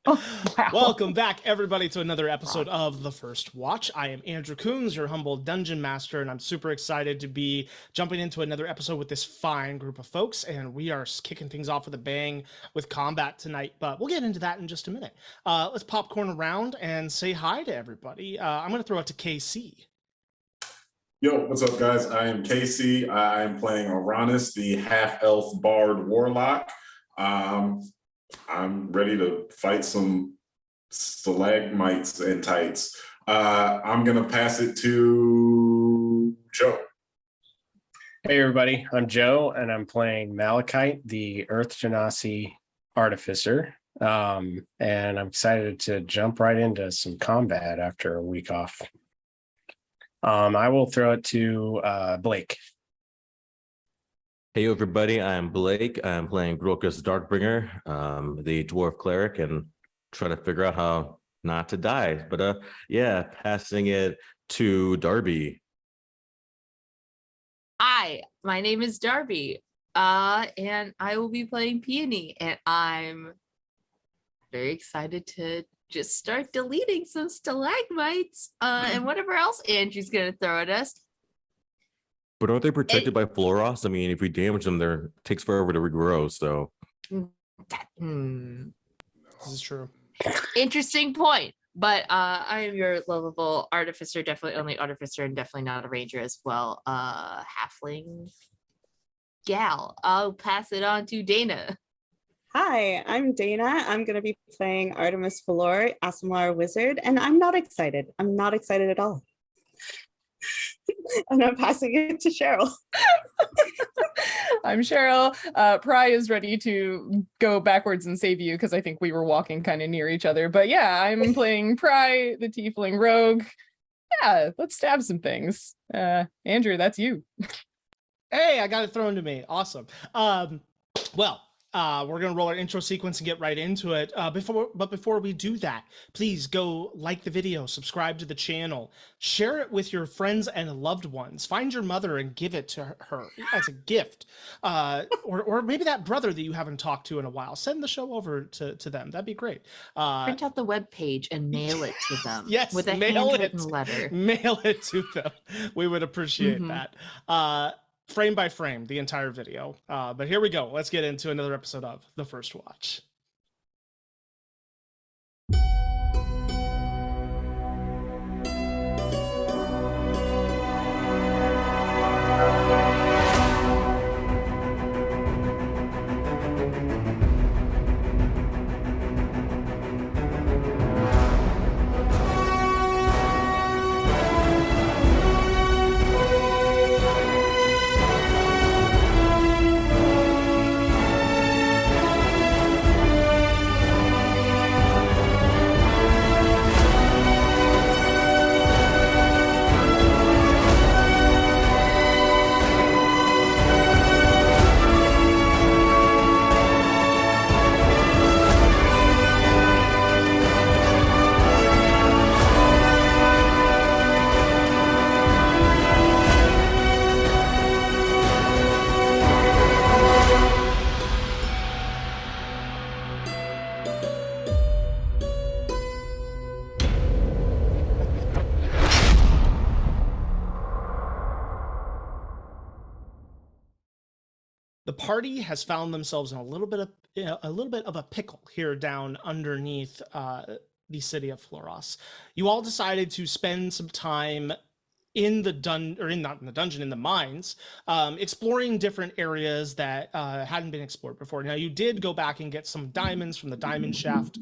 Wow. Welcome back, everybody, to another episode of The First Watch. I am Andrew Coons, your humble dungeon master, and I'm super excited to be jumping into another episode with this fine group of folks, and we are kicking things off with a bang with combat tonight, but we'll get into that in just a minute. Let's popcorn around and say hi to everybody. I'm going to throw it to KC. Yo, what's up, guys? I am Casey. I am playing Uranus, the half-elf bard warlock. I'm ready to fight some stalagmites and tights. I'm going to pass it to Joe. Hey, everybody. I'm Joe, and I'm playing Malachite, the Earth Genasi artificer. And I'm excited to jump right into some combat after a week off. I will throw it to Blake. Hey everybody, I'm Blake. I'm playing Grokus Darkbringer, the dwarf cleric, and trying to figure out how not to die. But yeah, passing it to Darby. Hi, my name is Darby, and I will be playing Peony, and I'm very excited to just start deleting some stalagmites and whatever else Andrew's gonna throw at us. But aren't they protected by Floros? I mean, if we damage them, it takes forever to regrow, so. This is true. Interesting point. But I am your lovable artificer, definitely only artificer and definitely not a ranger as well. Halfling gal. I'll pass it on to Dana. Hi, I'm Dana. I'm going to be playing Artemis Valor, Asimlar Wizard, and I'm not excited. I'm not excited at all. And I'm passing it to Cheryl. I'm Cheryl. Pry is ready to go backwards and save you because I think we were walking kind of near each other. But yeah, I'm playing Pry, the tiefling rogue. Yeah, let's stab some things. Andrew, that's you. Hey, I got it thrown to me. Awesome. We're going to roll our intro sequence and get right into it. Before we do that, please go like the video, subscribe to the channel, share it with your friends and loved ones. Find your mother and give it to her as a gift. Or maybe that brother that you haven't talked to in a while. Send the show over to them. That'd be great. Print out the webpage and mail it to them. Yes, with a mail handwritten it. letter. Mail it to them. We would appreciate that. Frame by frame, the entire video. But here we go. Let's get into another episode of The First Watch. The party has found themselves in a little bit of a pickle here down underneath the city of Floros. You all decided to spend some time in the in the mines, exploring different areas that hadn't been explored before. Now, you did go back and get some diamonds from the diamond shaft,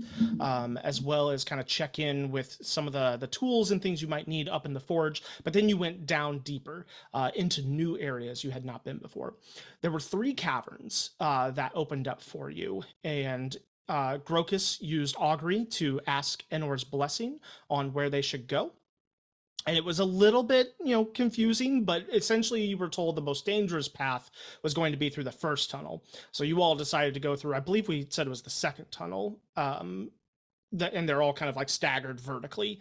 as well as kind of check in with some of the tools and things you might need up in the forge, but then you went down deeper into new areas you had not been before. There were 3 caverns that opened up for you, and Grokus used augury to ask Enor's blessing on where they should go. And it was a little bit, confusing, but essentially you were told the most dangerous path was going to be through the first tunnel. So you all decided to go through, I believe we said it was the second tunnel, and they're all kind of like staggered vertically.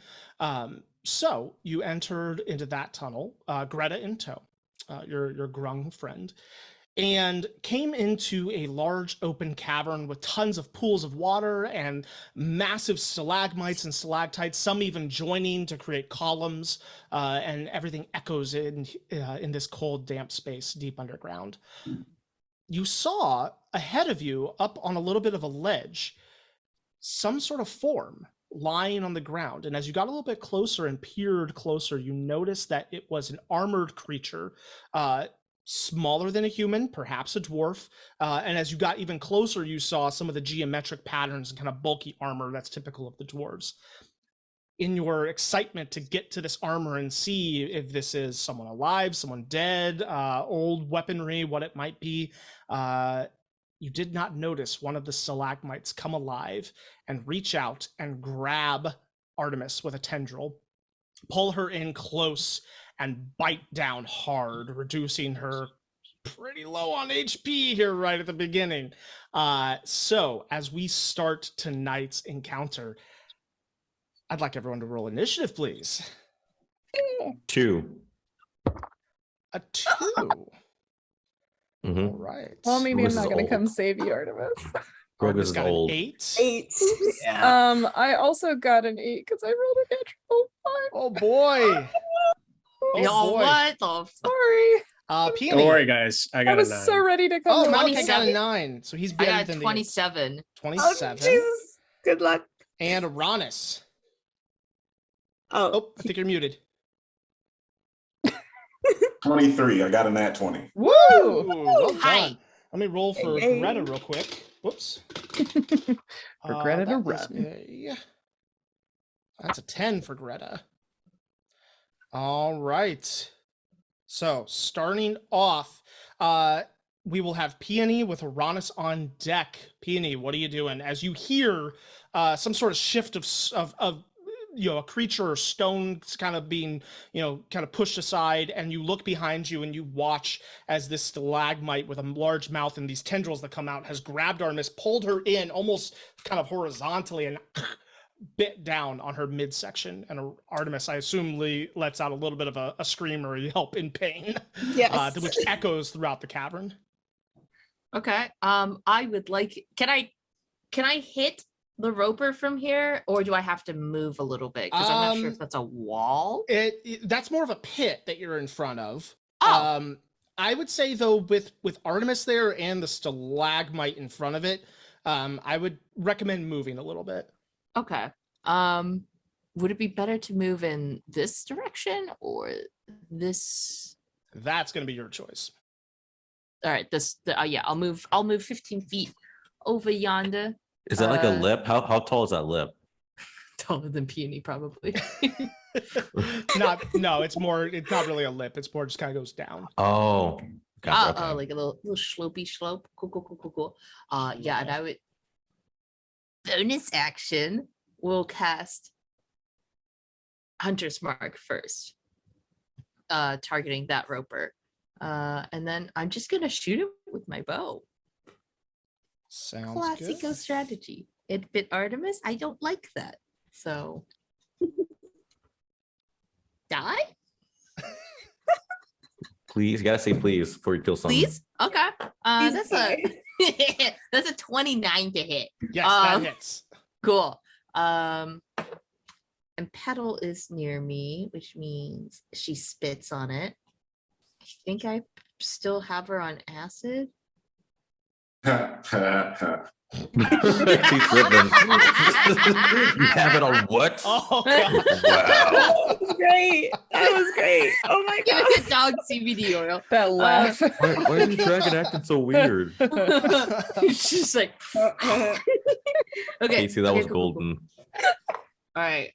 So you entered into that tunnel, Greta in tow, your grung friend. and came into a large open cavern with tons of pools of water and massive stalagmites and stalactites, some even joining to create columns, and everything echoes in this cold, damp space deep underground. You saw ahead of you, up on a little bit of a ledge, some sort of form lying on the ground. And as you got a little bit closer and peered closer, you noticed that it was an armored creature, smaller than a human, perhaps a dwarf. And as you got even closer, you saw some of the geometric patterns and kind of bulky armor that's typical of the dwarves. In your excitement to get to this armor and see if this is someone alive, someone dead, old weaponry, what it might be, you did not notice one of the stalagmites come alive and reach out and grab Artemis with a tendril, pull her in close, and bite down hard, reducing her pretty low on HP here right at the beginning. So as we start tonight's encounter, I'd like everyone to roll initiative, please. 2. A 2. Mm-hmm. All right. Well, maybe This I'm is not going to old. come save you, Artemis. Artemis Grogus is got old. an 8. 8. Yeah. I also got an 8 because I rolled a natural 5. Oh boy. Oh Yo, boy. what the f- Sorry. Peony. Don't worry, guys. I I got a was 9. so ready to come. Oh, to Malachi this. got a 9. So he's I better got than 27. the Oh, 27. Jesus. Good luck. And Uranus. Oh, Oh, I think you're muted. 23. I got a nat 20. Woo! Well Hi. done. Let me roll for Yay. Greta real quick. Whoops. For Greta to that is run. that's a 10 for Greta. All right. So starting off, we will have Peony with Uranus on deck. Peony, what are you doing? As you hear some sort of shift of a creature or stone kind of being, kind of pushed aside, and you look behind you and you watch as this stalagmite with a large mouth and these tendrils that come out has grabbed Artemis, pulled her in almost kind of horizontally, and bit down on her midsection. And Artemis, I assume, lets out a little bit of a scream or a yelp in pain, yes. which echoes throughout the cavern. Okay. I would like. Can I hit the roper from here, or do I have to move a little bit? Because I'm not sure if that's a wall. That's more of a pit that you're in front of. Oh. I would say though, with Artemis there and the stalagmite in front of it, I would recommend moving a little bit. Okay. Would it be better to move in this direction or this? That's going to be your choice. All right. Yeah. I'll move 15 feet over yonder. Is that like a lip? How tall is that lip? Taller than Peony, probably. It's not really a lip. It's more just kind of goes down. Oh, gotcha. Okay. Like a little slopey slope. Cool. Yeah, and I would bonus action will cast Hunter's Mark first, targeting that roper. And then I'm just gonna shoot him with my bow. Sounds Classico good. strategy. It bit Artemis. I don't like that. So die? Please, you gotta say please before you kill someone. Please? Okay. Please That's that's a 29 to hit. Yes, that hits. Cool. And Petal is near me, which means she spits on it. I think I still have her on acid. She's slipping. You have it on what? Oh, God. Wow. That was great. That was great. Oh my Give god. it to dog CBD oil. That laugh. Why is your dragon acting so weird? She's like, okay. Casey, that okay, was cool. golden. All right.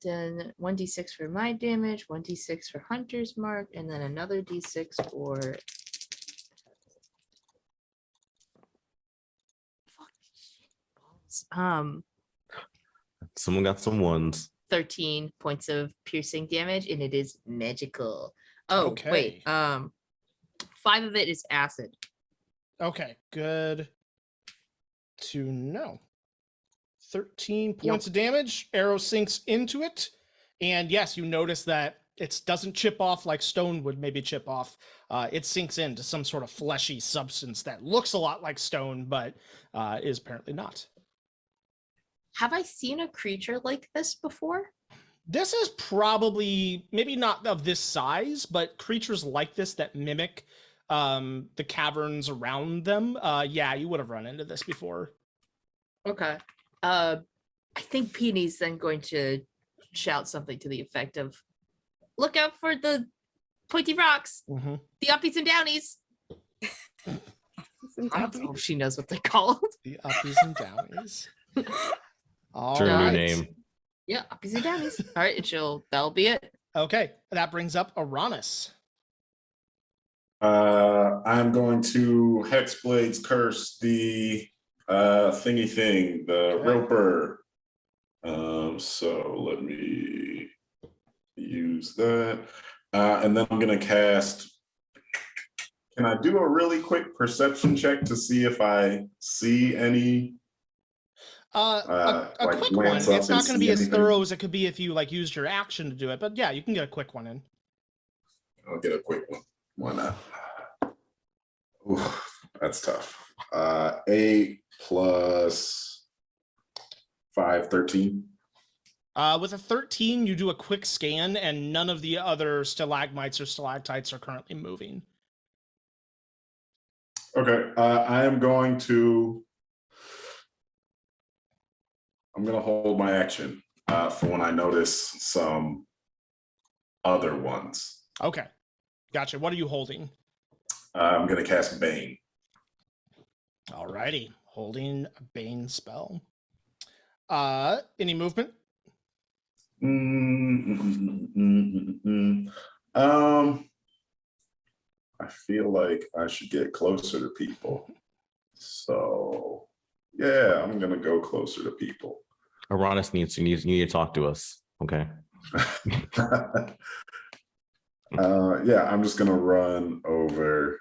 Then 1d6 for my damage, 1d6 for Hunter's Mark, and then another d6 for. Someone got some ones. 13 points of piercing damage, and it is magical. Oh, Okay. wait. 5 of it is acid. Okay, good to know. 13 points of damage. Arrow sinks into it. And yes, you notice that it doesn't chip off like stone would maybe chip off. It sinks into some sort of fleshy substance that looks a lot like stone, but is apparently not. Have I seen a creature like this before? This is probably maybe not of this size, but creatures like this that mimic the caverns around them. Yeah, you would have run into this before. Okay. I think Peony's then going to shout something to the effect of, "Look out for the pointy rocks, Mm-hmm. the uppies and downies." I don't know if she knows what they're called. The uppies and downies. All It's her new right. name. Yeah, uppies and downies. All right, and that'll be it. Okay, that brings up Uranus. I'm going to Hexblade's Curse the thingy thing, the Okay. roper. So let me use that. And then I'm gonna cast. Can I do a really quick perception check to see if I see any? A like quick one. glance up It's and not going to see be as anything? thorough as it could be if you like used your action to do it, but yeah, you can get a quick one in. I'll get a quick one. Why not? Ooh, that's tough. 8 plus 5, 13. With a 13, you do a quick scan, and none of the other stalagmites or stalactites are currently moving. Okay, I'm going to hold my action for when I notice some other ones. Okay, gotcha. What are you holding? I'm going to cast Bane. Alrighty, holding a Bane spell. Any movement? I feel like I should get closer to people. So, yeah, I'm going to go closer to people. Uranus you need to talk to us. Okay. Yeah, I'm just going to run over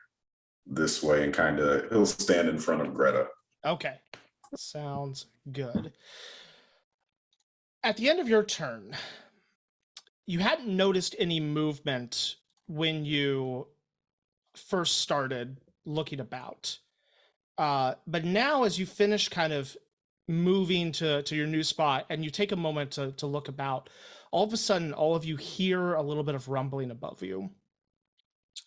this way and kind of, he'll stand in front of Greta. Okay, sounds good. At the end of your turn, you hadn't noticed any movement when you first started looking about. But now as you finish kind of moving to your new spot and you take a moment to look about, all of a sudden, all of you hear a little bit of rumbling above you.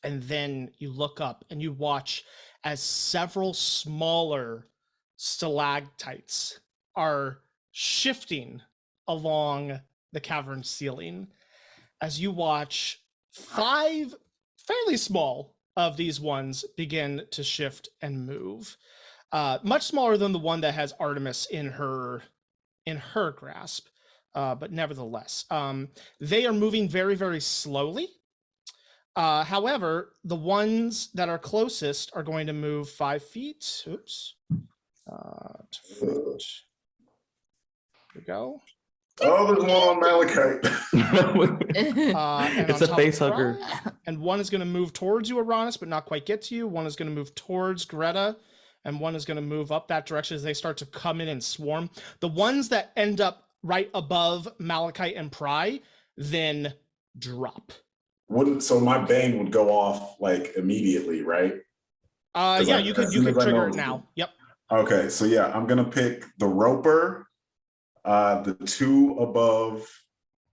And then you look up and you watch as several smaller stalactites are shifting along the cavern ceiling. As you watch 5 fairly small of these ones begin to shift and move. Much smaller than the one that has Artemis in her grasp, but nevertheless, they are moving very, very slowly. However, the ones that are closest are going to move 5 feet. Oops. Here we go. Oh, there's one on Malachite. And It's on a top face of hugger. Fry, and one is going to move towards you, Uranus, but not quite get to you. One is going to move towards Greta, and one is going to move up that direction as they start to come in and swarm. The ones that end up right above Malachite and Pry then drop. So my Bane would go off like immediately, right? Yeah, you could trigger it now. Yep. Okay, so yeah, I'm gonna pick the Roper, the 2 above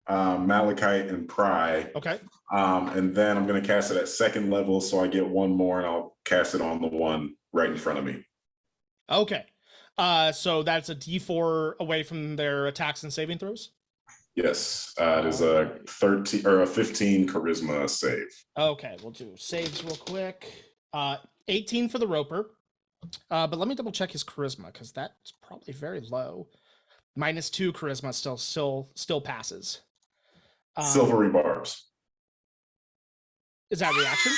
Malachite and Pry. Okay. And then I'm gonna cast it at 2nd level, so I get 1 more, and I'll cast it on the one right in front of me. Okay. So that's a D4 away from their attacks and saving throws? Yes, it is a 13 or a 15 charisma save. Okay, we'll do saves real quick. 18 for the Roper. But let me double check his charisma, because that's probably very low. -2 charisma still passes. Silvery barbs. Is that a reaction?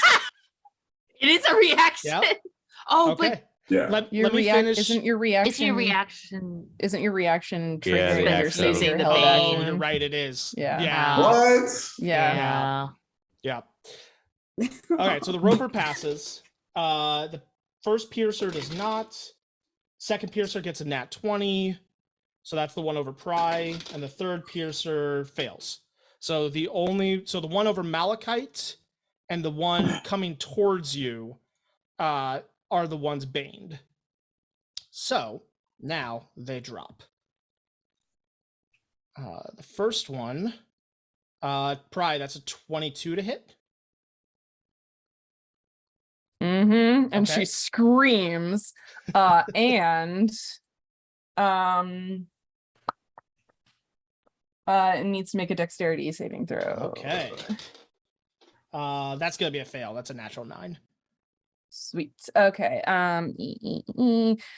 It is a reaction. Yep. Oh, Okay. Yeah. Let me finish. Isn't your but reaction? it's your reaction. Isn't your reaction Yeah, triggering the your action. saving Using your the held bane. Oh, action? you're right. It is. Yeah. Yeah. What? Yeah. Yeah. All right. So the Roper passes. The first piercer does not. Second piercer gets a nat 20. So that's the one over Pry. And the third piercer fails. So the one over Malachite and the one coming towards you are the ones baned. So now they drop. The first one, Pry, that's a 22 to hit. And Okay. she screams, and it needs to make a dexterity saving throw. Okay. That's gonna be a fail. That's a natural 9. Sweet. Okay.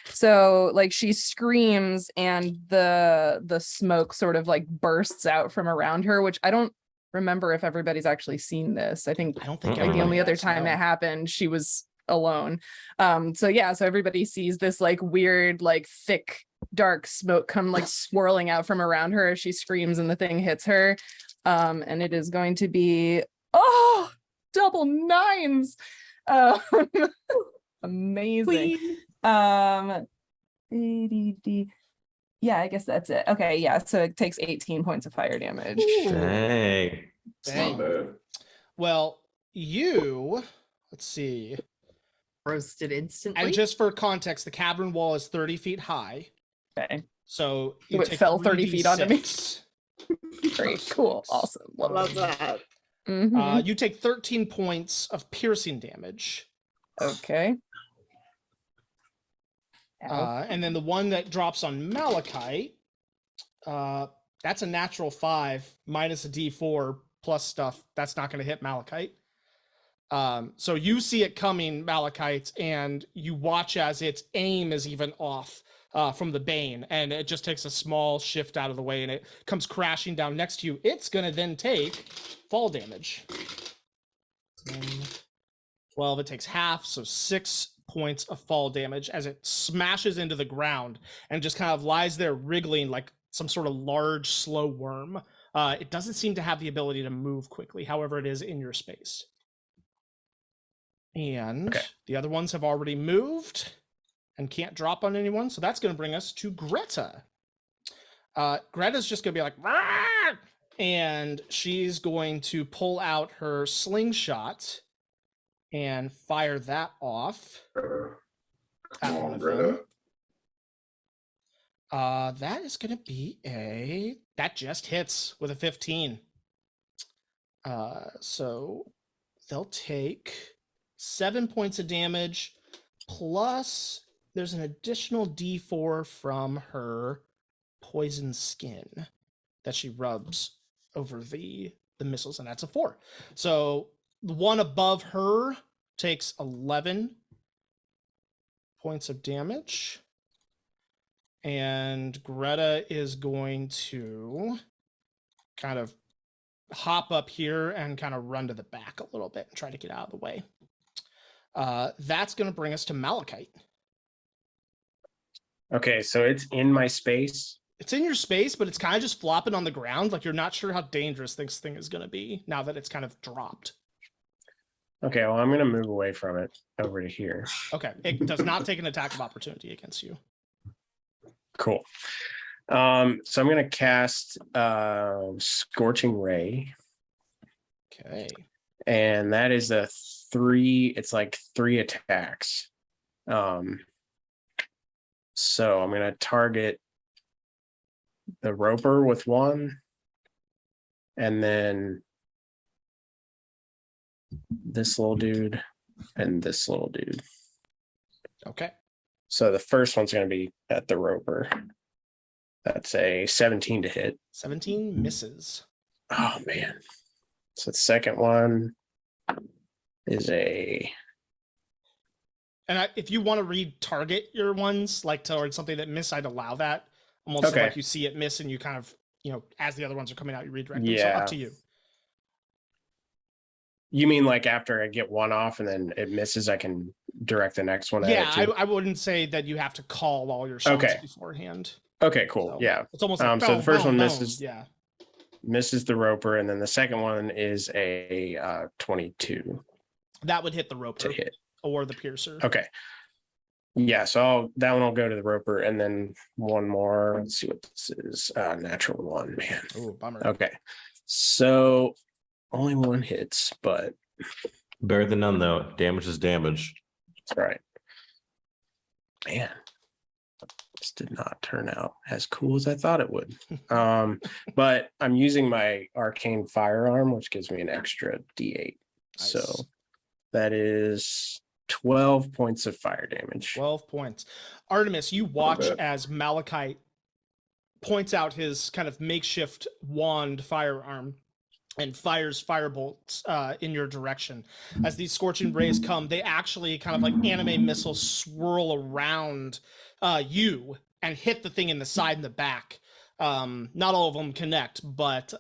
So like she screams and the smoke sort of like bursts out from around her, which I don't remember if everybody's actually seen this. I think I don't think like the everybody only other has, time no. it happened, she was alone. So everybody sees this like weird, like thick, dark smoke come like swirling out from around her as she screams and the thing hits her. And it is going to be double 9s. Amazing. ADD. Yeah, I guess that's it. Okay, yeah. So it takes 18 points of fire damage. Dang. It's not bad. Well, let's see. Roasted instantly. And just for context, the cavern wall is 30 feet high. Okay. So it fell 30 feet onto me. 3d6. Great, cool, awesome. Love that. Mhm. You take 13 points of piercing damage. Okay. And then the one that drops on Malachite, that's a natural 5 minus a d4 plus stuff. That's not going to hit Malachite. So you see it coming, Malachite, and you watch as its aim is even off from the Bane, and it just takes a small shift out of the way, and it comes crashing down next to you. It's going to then take fall damage. 12, it takes half, so 6 points of fall damage as it smashes into the ground and just kind of lies there wriggling like some sort of large, slow worm. It doesn't seem to have the ability to move quickly. However, it is in your space. And the other ones have already moved and can't drop on anyone. So that's going to bring us to Greta. Greta's just going to be like, "Rah!" And she's going to pull out her slingshot and fire that off. Come on, Greta. That is going to be that just hits with a 15. So they'll take 7 points of damage, plus there's an additional d4 from her poison skin that she rubs over the missiles, and that's a 4. So the one above her takes 11 points of damage. And Greta is going to kind of hop up here and kind of run to the back a little bit and try to get out of the way. That's going to bring us to Malachite. Okay, so it's in my space. It's in your space, but it's kind of just flopping on the ground. Like you're not sure how dangerous this thing is going to be now that it's kind of dropped. Okay, well, I'm going to move away from it over to here. Okay, it does not take an attack of opportunity against you. Cool. So I'm going to cast Scorching Ray. Okay. And that is a 3. It's like 3 attacks. So I'm going to target the Roper with 1. And then this little dude and this little dude. Okay. So the first one's going to be at the Roper. That's a 17 to hit. 17 misses. Oh, man. So the second one is a... And if you want to retarget your ones, like towards something that miss, I'd allow that. Almost Okay. like you see it miss and you kind of, as the other ones are coming out, you redirect them. So Yeah. up to you. You mean like after I get one off and then it misses, I can direct the next one at Yeah, it too? I wouldn't say that you have to call all your shots Okay. beforehand. Okay, cool. So Yeah. It's almost like So the first one boom, misses. Yeah. Misses the Roper, and then the second one is a 22 That would hit the Roper to hit. or the Piercer. Okay. Yeah, so that one will go to the Roper, and then one more. Let's see what this is. Natural 1, man. Oh, bummer. Okay. So only one hits, but Better than none, though. Damage is damage. that's right. Man, this did not turn out as cool as I thought it would. But I'm using my arcane firearm, which gives me an extra D8. Nice. So that is 12 points of fire damage. 12 points. Artemis, you watch bad. as Malachite points out his kind of makeshift wand firearm and fires firebolts in your direction. As these scorching rays come, they actually kind of like anime missiles swirl around you and hit the thing in the side and the back. Not all of them connect, but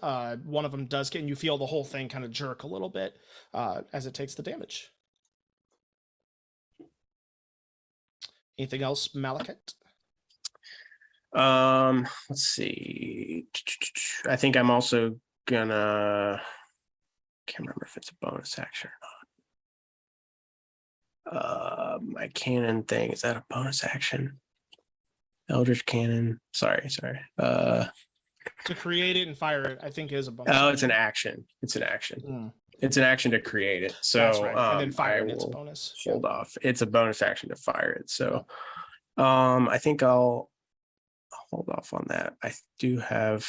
one of them does get, and you feel the whole thing kind of jerk a little bit as it takes the damage. Anything else, Malachite? Let's see. I think I'm also gonna, can't remember if it's a bonus action or not. My cannon thing, is that a bonus action? Eldritch cannon. Sorry. To create it and fire it, I think is a bonus. Oh, it's an action. It's an action. Mm, It's an action to create it. So that's right. And then I fire it, it's a will bonus. hold off. It's a bonus action to fire it. So I think I'll hold off on that. I do have.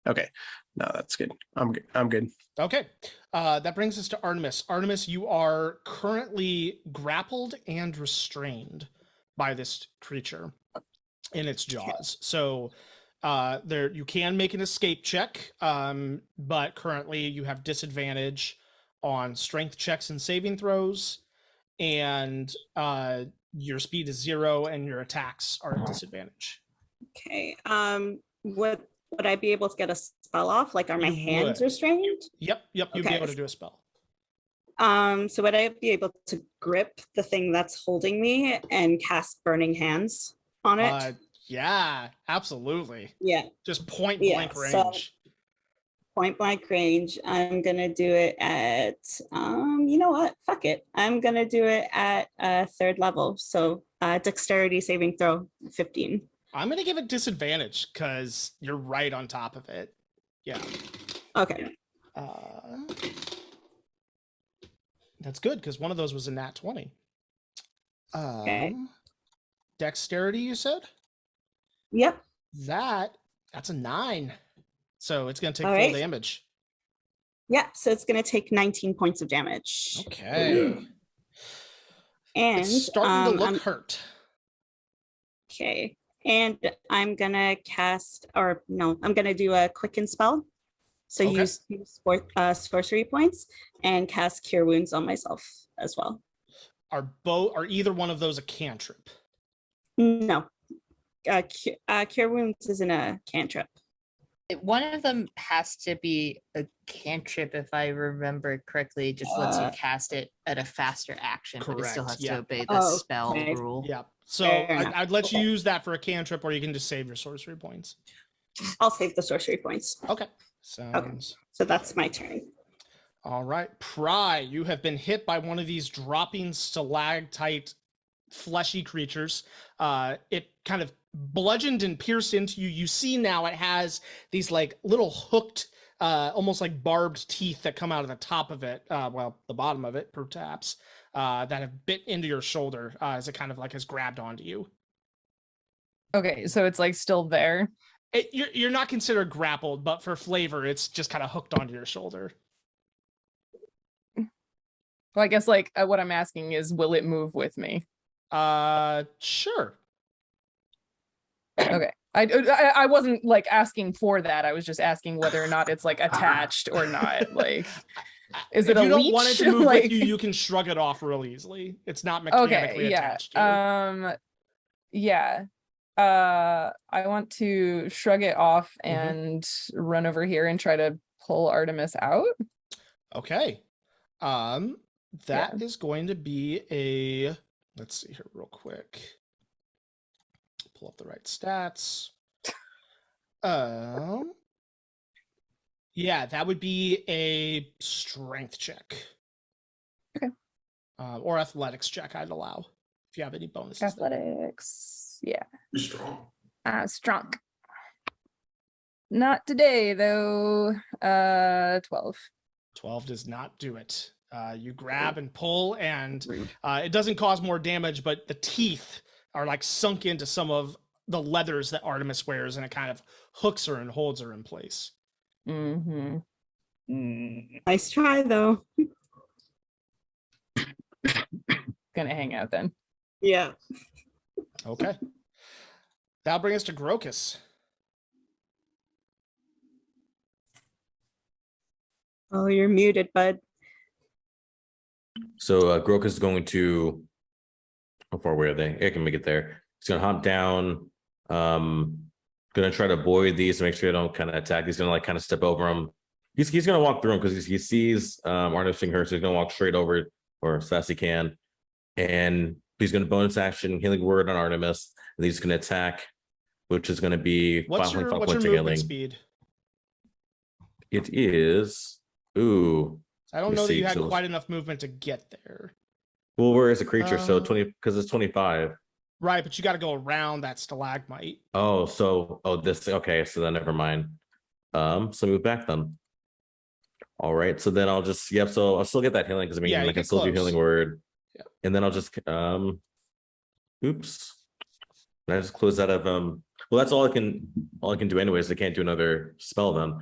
Okay. No, that's good. I'm good. I'm good. Okay. That brings us to Artemis. Artemis, you are currently grappled and restrained by this creature in its jaws. So there you can make an escape check, but currently you have disadvantage on strength checks and saving throws, and your speed is 0 and your attacks are at disadvantage. Okay. Would I be able to get a spell off? Like, are my You hands would. restrained? Yep, you'd be Okay. able to do a spell. So would I be able to grip the thing that's holding me and cast Burning Hands on it? Yeah, absolutely. Yeah, Just point Yeah, blank so- range. point blank range. I'm gonna do it at you know what? Fuck it. I'm gonna do it at 3rd level. So dexterity saving throw 15. I'm gonna give it disadvantage because you're right on top of it. Yeah. Okay. That's good because one of those was a nat 20. Okay. Dexterity, you said? Yep. That's a 9. So it's gonna take All full right. damage. Yeah. So it's gonna take 19 points of damage. Okay. And It's starting to look I'm- hurt. okay. And I'm gonna cast, or no, I'm gonna do a quicken spell. So Okay. use sorcery points and cast Cure Wounds on myself as well. Are either one of those a cantrip? No, Cure Wounds isn't a cantrip. One of them has to be a cantrip, if I remember correctly. It just lets you cast it at a faster action, but it still Correct, has yeah. to obey the Oh, spell okay. rule. Yeah. So Fair enough. I'd let you Okay. use that for a cantrip, or you can just save your sorcery points. I'll save the sorcery points. Okay. Sounds So that's my turn. all right. Pry, you have been hit by one of these dropping stalactite fleshy creatures. It kind of bludgeoned and pierced into you. You see now it has these like little hooked, almost like barbed teeth that come out of the top of it. Well, the bottom of it, perhaps, that have bit into your shoulder as it kind of like has grabbed onto you. Okay, so it's like still there. You're not considered grappled, but for flavor, it's just kind of hooked onto your shoulder. Well, I guess like what I'm asking is, will it move with me? Sure. Okay. I wasn't like asking for that. I was just asking whether or not it's like attached or not. Like, is it if a you don't leech? want it to move Like- with you, you can shrug it off real easily. It's not Okay, mechanically yeah. attached to you. Yeah. I want to shrug it off Mhm. and run over here and try to pull Artemis out. Okay. That is going to be a, let's see here real quick. Pull up the right stats. Yeah, that would be a strength check. Okay. Or athletics check I'd allow if you have any bonuses. there. Athletics. Yeah. You're strong. Strong. Not today, though. 12. 12 does not do it. You grab and pull, and Rude. it doesn't cause more damage, but the teeth are like sunk into some of the leathers that Artemis wears, and it kind of hooks her and holds her in place. Mm-hmm. Nice try, though. Gonna hang out then. Yeah. Okay. That'll bring us to Grokus. Oh, you're muted, bud. So Grokus is going to, how far away are they? I can make it there. He's gonna hop down. Gonna try to avoid these to make sure they don't kind of attack. He's gonna like kind of step over them. He's gonna walk through them because he sees Artemis being hurt, so he's gonna walk straight over, or as fast as he can. And he's gonna bonus action healing word on Artemis, and he's gonna attack, which is gonna be What's 5.5 your points of movement healing. speed? It is, ooh. I don't Let me know that see, you had so- quite enough movement to get there. Well, where is the creature? So 20, Uh, because it's 25. Right, but you got to go around that stalagmite. Oh, so this, okay, so then never mind. So move back then. All right, so then I'll just, yep, so I'll still get that healing because I mean Yeah, you I can get still do close. healing word. Yeah. And then I'll just oops. Can I just close that of well, that's all I can do anyways. I can't do another spell then.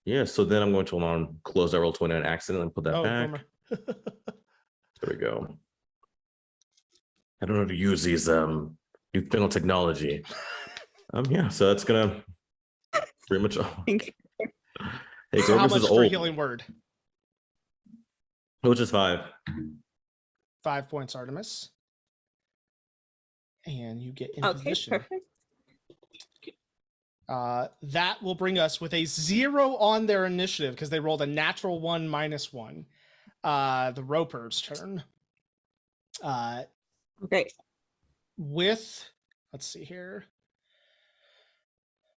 Yeah, so then I'm going to close that roll 20 on accident and put that Oh, back. bummer. There we go. I don't know how to use these newfangled technology. Yeah, so that's gonna pretty much. Thank you. Hey, So how Grokus much is for old, healing word? which is 5. 5 points, Artemis. And you get in Okay, position. perfect. That will bring us with a 0 on their initiative because they rolled a natural 1 -1. The Roper's turn. Okay. With, let's see here.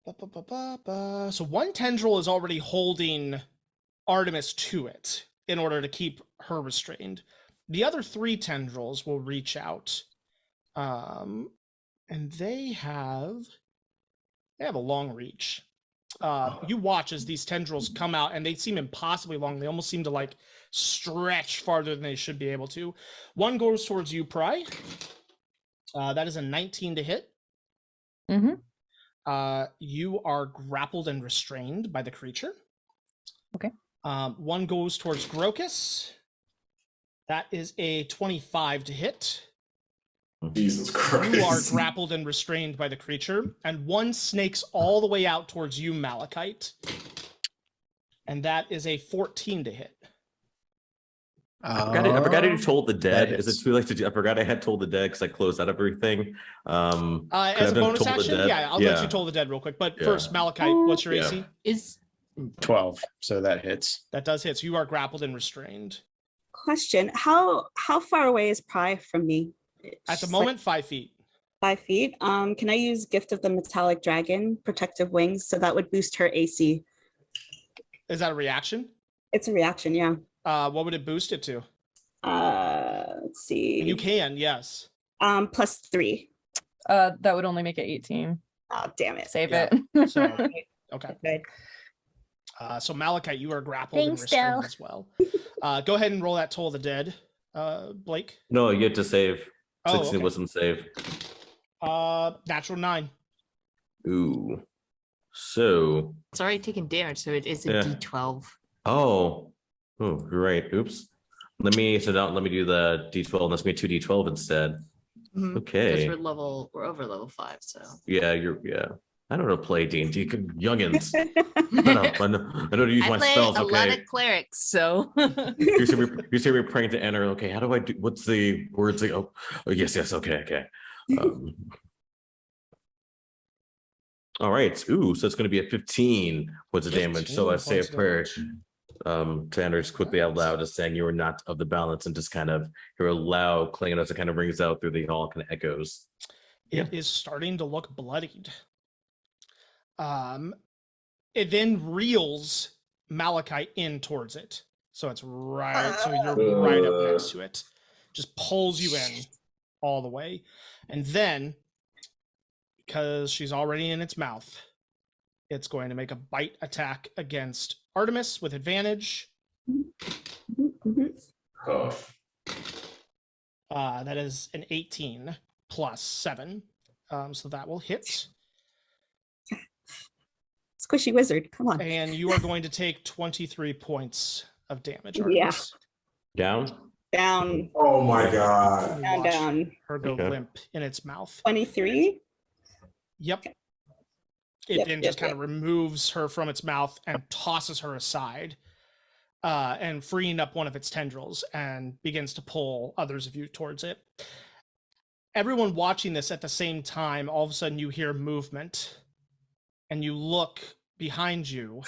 So one tendril is already holding Artemis to it in order to keep her restrained. The other 3 tendrils will reach out. And they have a long reach. You watch as these tendrils come out, and they seem impossibly long. They almost seem to like stretch farther than they should be able to. One goes towards you, Pry. That is a 19 to hit. Mm-hmm. You are grappled and restrained by the creature. Okay. One goes towards Grokus. That is a 25 to hit. Jesus Christ. You are grappled and restrained by the creature, and one snakes all the way out towards you, Malachite. And that is a 14 to hit. I forgot you told the dead. Is hits. it too late to do? I forgot I had told the dead because I closed out everything. Could I As have a done bonus Toll the action, Dead? yeah, I'll let you toll the dead real quick. But Yeah. first, Malachite, what's your Yeah. AC? Is 12, so that hits. That does hit. So you are grappled and restrained. Question: How far away is Pry from me? At the She's moment, 5 feet. 5 feet. Can I use Gift of the Metallic Dragon, Protective Wings? So that would boost her AC. Is that a reaction? It's a reaction, yeah. What would it boost it to? Let's see. You can, yes. +3. That would only make it 18. Oh, damn it. Save Yeah. it. So, okay. Good. So Malachite, you are grappled and Thanks, restrained Del. as well. Go ahead and roll that Toll of the Dead, Blake. No, you have to save. Oh, 16 okay. wisdom save. Natural 9. Ooh. So. it's already taken damage, so it is a Yeah. D12. Oh, you're right. Oops. Let me do the D12. Let's make 2D12 instead. Because Okay. we're over level 5, so Yeah, I don't know how to play D&D. Youngins. Shut up. I know how to use I my play spells. a lot Okay. of clerics, so You see me praying to enter. Okay, how do I do? What's the words? Oh, yes. Okay. All right. Ooh, so it's going to be a 15 points of damage. 15 So I say a points of prayer damage. to enter just quickly out loud, just saying you are not of the balance, and just kind of hear a loud clang as it kind of rings out through the hall, kind of echoes. It is starting to look bloodied. It then reels Malachite in towards it. So it's right, so you're right up next to it. Just pulls you in all the way. And then because she's already in its mouth. It's going to make a bite attack against Artemis with advantage. Tough. That is an 18 plus 7. So that will hit. Squishy wizard, come on. And you are going to take 23 points of damage, Yeah. Artemis. Down. Down, Oh my god. You down, watch down. her go Okay. limp in its mouth. 23. Yep. It Yep, then yep, just kind yep. of removes her from its mouth and tosses her aside, and freeing up one of its tendrils and begins to pull others of you towards it. Everyone watching this at the same time, all of a sudden you hear movement and you look behind you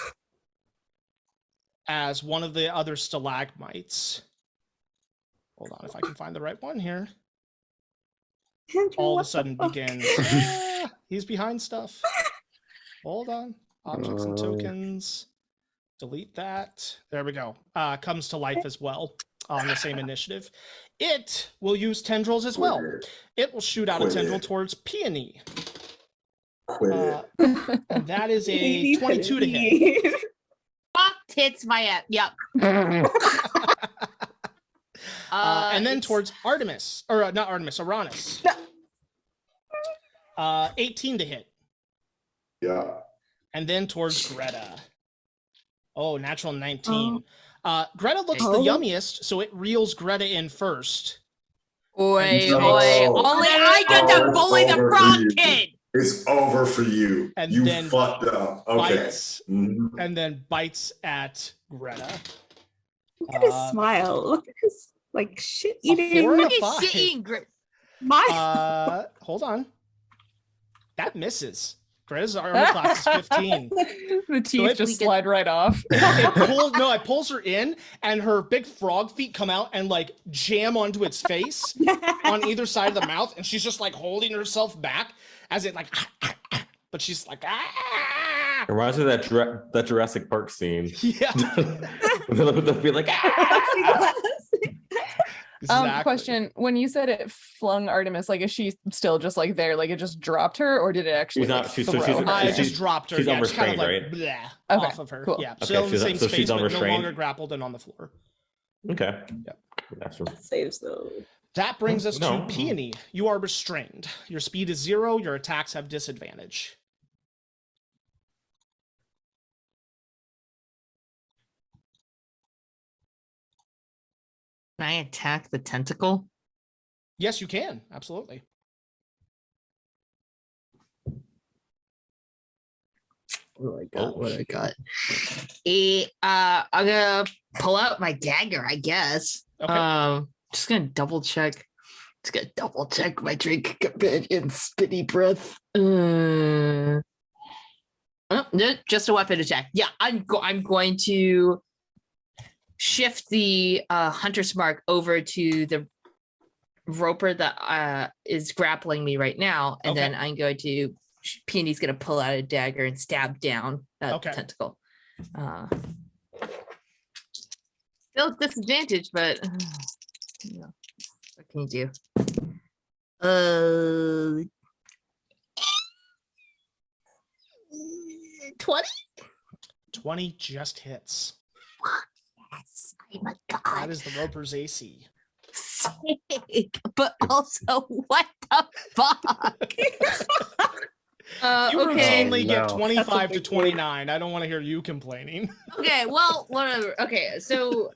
as one of the other stalagmites. Hold on, if I can find the right one here. Andrew, All of what a the sudden fuck? begins. He's behind stuff. Hold on. Objects and tokens. Delete that. There we go. Comes to life as well on the same initiative. It will use tendrils as well. It will shoot out a Quit tendril it. towards Peony. Quit it. And that is a Baby 22 to hit. baby. Fuck tits my app. Yep. And then It's- towards Artemis. Or not Artemis, Uranus. 18 to hit. Yeah. And then towards Greta. Oh, natural 19. Greta looks Oh. the yummiest, so it reels Greta in first. Oi, No. oi. Only I get Oh, to it's bully the over for frog you. kid. It's over for you. And You then fucked up. Okay. Bites Mhm. and then bites at Greta. Look at his smile. Look at his like shit eating. 4 and a Look at 5. shit eating grit. My Hold on. That misses. Greta's armor class is 15. The teeth it- just slide right off. It pulls her in, and her big frog feet come out and like jam onto its face on either side of the mouth, and she's just like holding herself back as it like, but she's like, ah! It reminds me of that Jurassic Park scene. Yeah. With the feel like Exactly. Question: when you said it flung Artemis, like, is she still just like there? Like, it just dropped her, or did it actually? She's not- like, she's- so throw she's- her? It just dropped her. she's Yeah, just kind of like unrestrained, bleh, Okay, off of her. cool. Yeah, Okay, still in the she's- same so space, she's but no unrestrained. longer grappled and on the floor. okay. Yep. That's right. saves though. That brings us No. to Peony. You are restrained. Your speed is 0. Your attacks have disadvantage. Can I attack the tentacle? Yes, you can. Absolutely. What do I got? What do I got? I'm gonna pull out my dagger, I guess. Okay. Just gonna double check. Just gonna double check my drink companion spitty breath. Oh, no, just a weapon attack. Yeah, I'm going to shift the hunter's mark over to the roper that is grappling me right now, and Okay. then I'm going to Peony's gonna pull out a dagger and stab down that Okay. tentacle. Still disadvantage, but you know, what can you do? 20? 20 just hits. Yes. Oh my That god. is the Roper's AC. Sick. But also, what the fuck? You Okay. routinely get No. 25 to big word. 29. I don't want to hear you complaining. Okay, well, whatever. Okay, so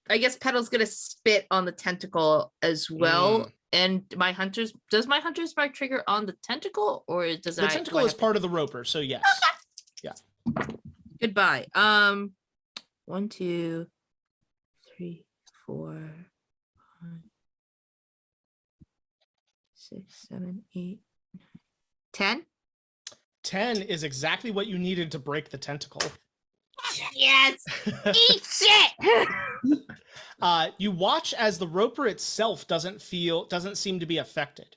I guess Petal's gonna spit on the tentacle as well. And does my hunter's mark trigger on the tentacle, or does The tentacle is part of the Roper, so yes. Goodbye. 1, 2, 3, 4, 5, 6, 7, 8, 10. 10 is exactly what you needed to break the tentacle. Yes. Eat shit. You watch as the Roper itself doesn't seem to be affected,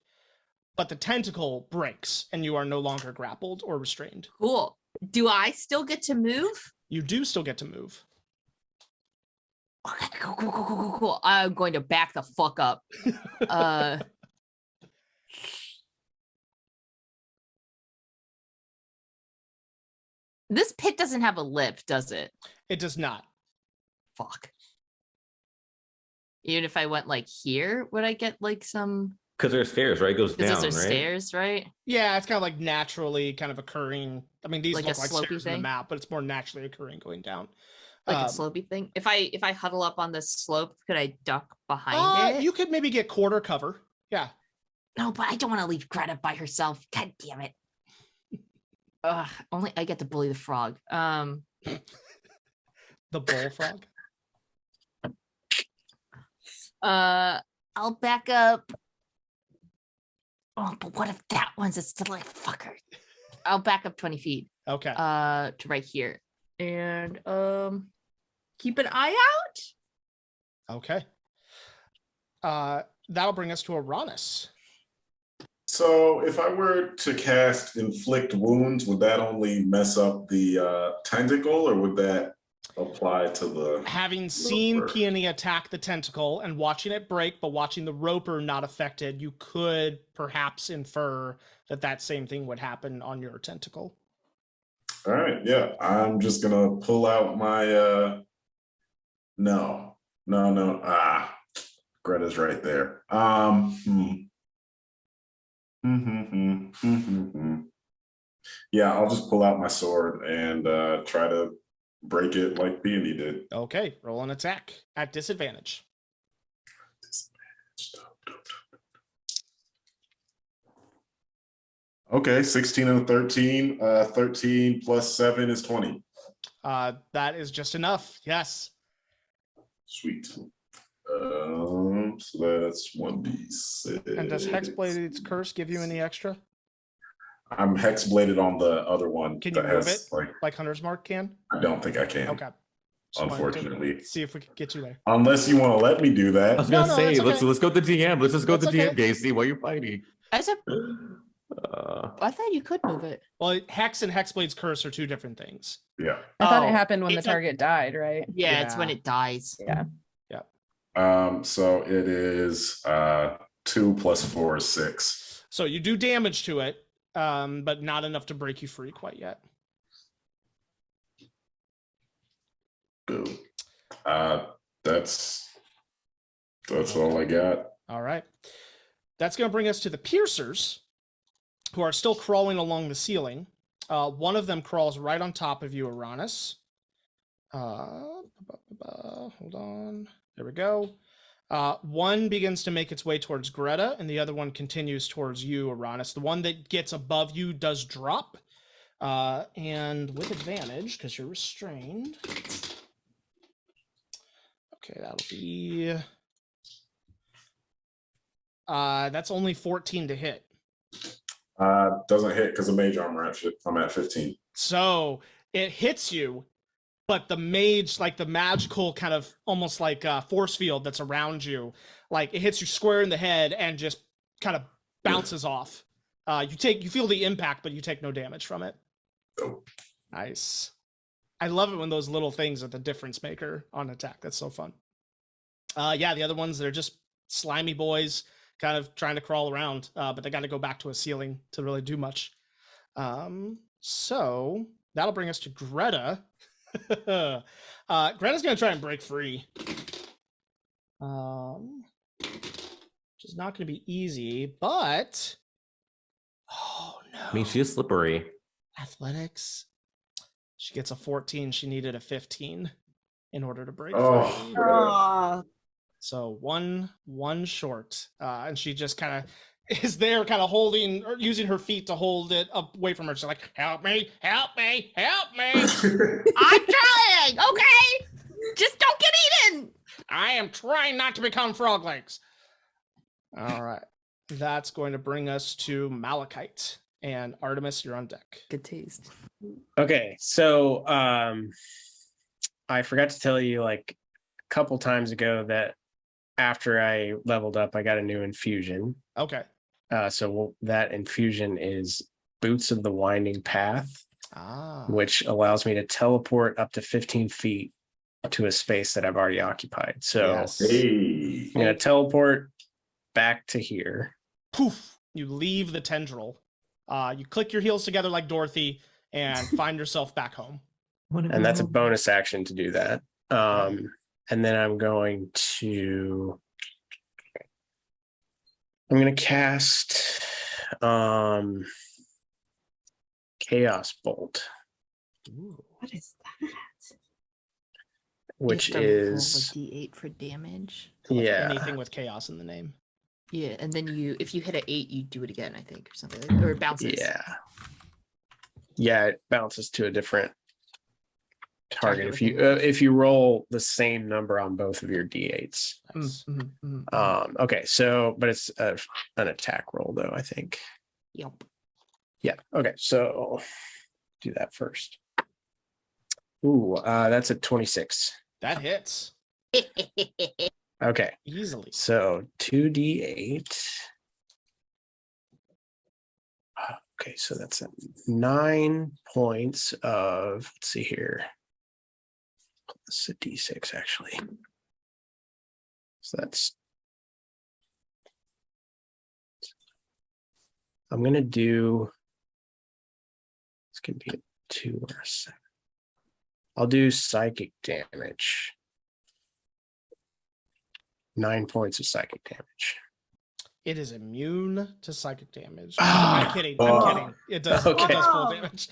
but the tentacle breaks and you are no longer grappled or restrained. Cool. Do I still get to move? You do still get to move. Okay, cool. I'm going to back the fuck up. This pit doesn't have a lip, does it? It does not. Fuck. Even if I went like here, would I get like some? Because there's stairs, right? It goes Because down, those are right? stairs, right? Yeah, it's kind of like naturally kind of occurring. I mean, these Like look a like slopey stairs in the thing? map, but it's more naturally occurring going down. Like a Um, slopey thing. If I huddle up on this slope, could I duck behind it? You could maybe get quarter cover. Yeah. No, but I don't want to leave Greta by herself. God damn it. Ugh, only I get to bully the frog. The bullfrog. I'll back up. Oh, but what if that one's a still fucker? I'll back up 20 feet. Okay. To right here. And keep an eye out. Okay. That'll bring us to Uranus. So if I were to cast Inflict Wounds, would that only mess up the tentacle, or would that apply to the... Having seen roper? Peony attack the tentacle and watching it break, but watching the roper not affected, you could perhaps infer that that same thing would happen on your tentacle. All right, yeah, I'm just gonna pull out my no. Greta's right there. Yeah, I'll just pull out my sword and try to break it like Peony did. Okay, roll an attack at disadvantage. Okay, 16 and 13. 13 plus 7 is 20. That is just enough. Yes. Sweet. So that's 1d6. And does Hexblade's curse give you any extra? I'm hexbladed on the other one. Can you that move has, it? Like Hunter's Mark can? I don't think I can. Okay. Just wanted to Unfortunately. see if we could get you there. Unless you want to let me do I that. was No, gonna no, say, that's okay. let's go to the DM. Let's just go to That's the DM, okay. Casey. Why are you fighting? I said, Uh, I thought you could move it. Well, Hex and Hexblade's curse are two different things. Yeah. I thought it Oh, happened when the it's a- target died, right? Yeah, it's when Yeah. it dies. Yeah. So it is 2 plus 4 is 6. So you do damage to it, but not enough to break you free quite yet. Good. That's all I got. All right. That's going to bring us to the piercers, who are still crawling along the ceiling. One of them crawls right on top of you, Uranus. Hold on. There we go. One begins to make its way towards Greta, and the other one continues towards you, Uranus. The one that gets above you does drop, and with advantage, because you're restrained. Okay, that'll be... that's only 14 to hit. Doesn't hit because of mage armor. I'm at 15. So it hits you, but the mage, like the magical kind of almost like force field that's around you, like it hits you square in the head and just kind of bounces off. You feel the impact, but you take no damage from it. Oh. Nice. I love it when those little things are the difference maker on attack. That's so fun. Yeah, the other ones, they're just slimy boys kind of trying to crawl around, but they got to go back to a ceiling to really do much. So that'll bring us to Greta. Greta's going to try and break free. Which is not going to be easy, but... Oh, no. I mean, she is slippery. Athletics. She gets a 14. She needed a 15 in order to break Oh, free. Oh, So one short. And she just kind of is there kind of holding or using her feet to hold it away from her. She's like, help me, help me, help me. I'm trying, okay? Just don't get eaten. I am trying not to become frog legs. All right. That's going to bring us to Malachite. And Artemis, you're on deck. Good taste. Okay, so I forgot to tell you like a couple times ago that after I leveled up, I got a new infusion. Okay. So that infusion is Boots of the Winding Path, Ah. which allows me to teleport up to 15 feet to a space that I've already occupied. So Yes. Hey. I'm gonna teleport back to here. Poof. You leave the tendril. You click your heels together like Dorothy, and find yourself back home. And that's a bonus action to do that. And then I'm going to cast Chaos Bolt, What is that? which You have to roll a is D8 for damage. Anything with chaos in the name. Yeah, and then if you hit an 8, you do it again, I think, or something like that. Or it bounces. Yeah, it bounces to a different target Target if you within range. if you roll the same number on both of your d8s. Nice. Okay, so but it's an attack roll though, I think. Yep. Yeah. Okay, so do that first. Ooh, that's a 26. That hits Okay, easily. so 2d8. Okay, so that's 9 points of, let's see here. It's a d6 actually. So that's, I'm gonna do, it's gonna be a 2 or a 7. I'll do psychic damage. 9 points of psychic damage. It is immune to psychic damage. Ah. I'm kidding. I'm kidding. It does. It Okay. does full damage.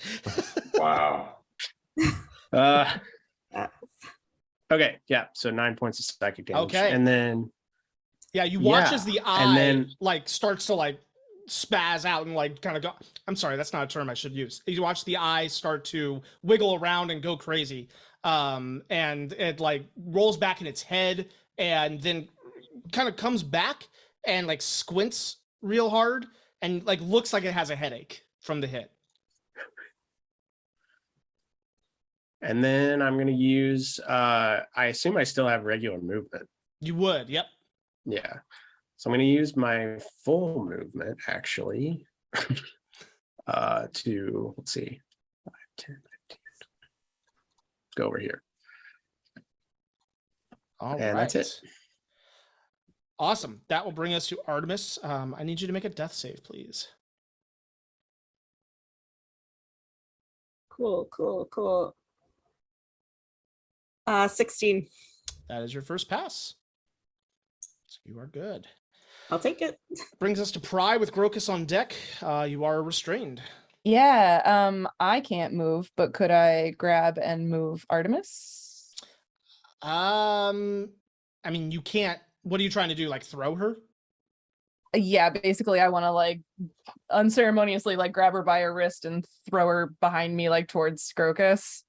Wow. Okay, yeah. So 9 points of psychic damage. Okay. And then Yeah, you watch Yeah, as the eye and then- like starts to like spaz out and like kind of go. I'm sorry, that's not a term I should use. You watch the eye start to wiggle around and go crazy. And it like rolls back in its head and then kind of comes back and like squints real hard and like looks like it has a headache from the hit. and then I'm gonna use I assume I still have regular movement. You would, yep. Yeah. So I'm going to use my full movement actually to, let's see, 5, 10, 15, go over here. All And that's it. Awesome. That will bring us to Artemis. I need you to make a death save, please. Cool. 16. That is your first pass. So you are good. I'll take it. Brings us to Pry with Grokus on deck. You are restrained. Yeah, I can't move, but could I grab and move Artemis? I mean, you can't. What are you trying to do? Like throw her? Yeah, basically I want to like unceremoniously like grab her by her wrist and throw her behind me like towards Grokus.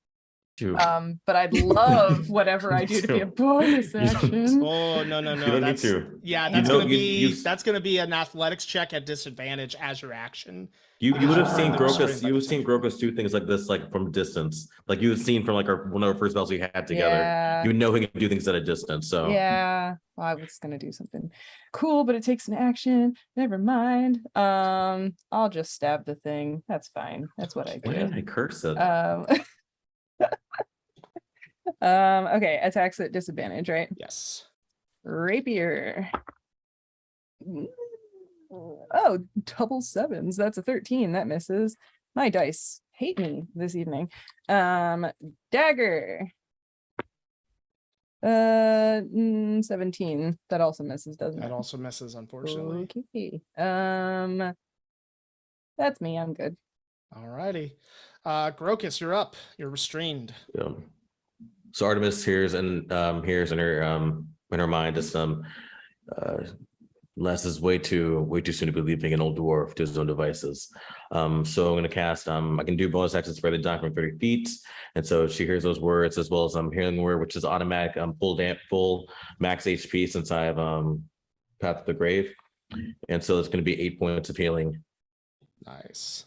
Dude. But I'd love whatever I do to be a bonus You don't- action. Oh no. You don't need to. Yeah, You that's know, gonna be you- that's gonna be an athletics check at disadvantage as your action. You Because would have you're seen currently restrained Grokus. by You would the have seen Grokus do things like this, like from distance. Like you would have seen from like one of our first spells we had together. Yeah. You would know he can do things at a distance. So Yeah, well, I was gonna do something cool, but it takes an action. Never mind. I'll just stab the thing. That's fine. That's what I why did I do. curse it? Okay, attacks at disadvantage, right? Yes. Rapier. Oh, double sevens. That's a 13. That misses. My dice hate me this evening. Dagger. 17. That also misses, doesn't That it? also misses, unfortunately. Okay. That's me. I'm good. Alrighty. Grokus, you're up. You're restrained. Yeah. So Artemis hears in her mind just Les is way too soon to be leaving an old dwarf to his own devices. So I'm going to cast. I can do bonus actions for the down from 30 feet, and so she hears those words as well as I'm hearing the word, which is automatic. Full max HP since I have Path of the Grave, and so it's going to be 8 points of healing. Nice.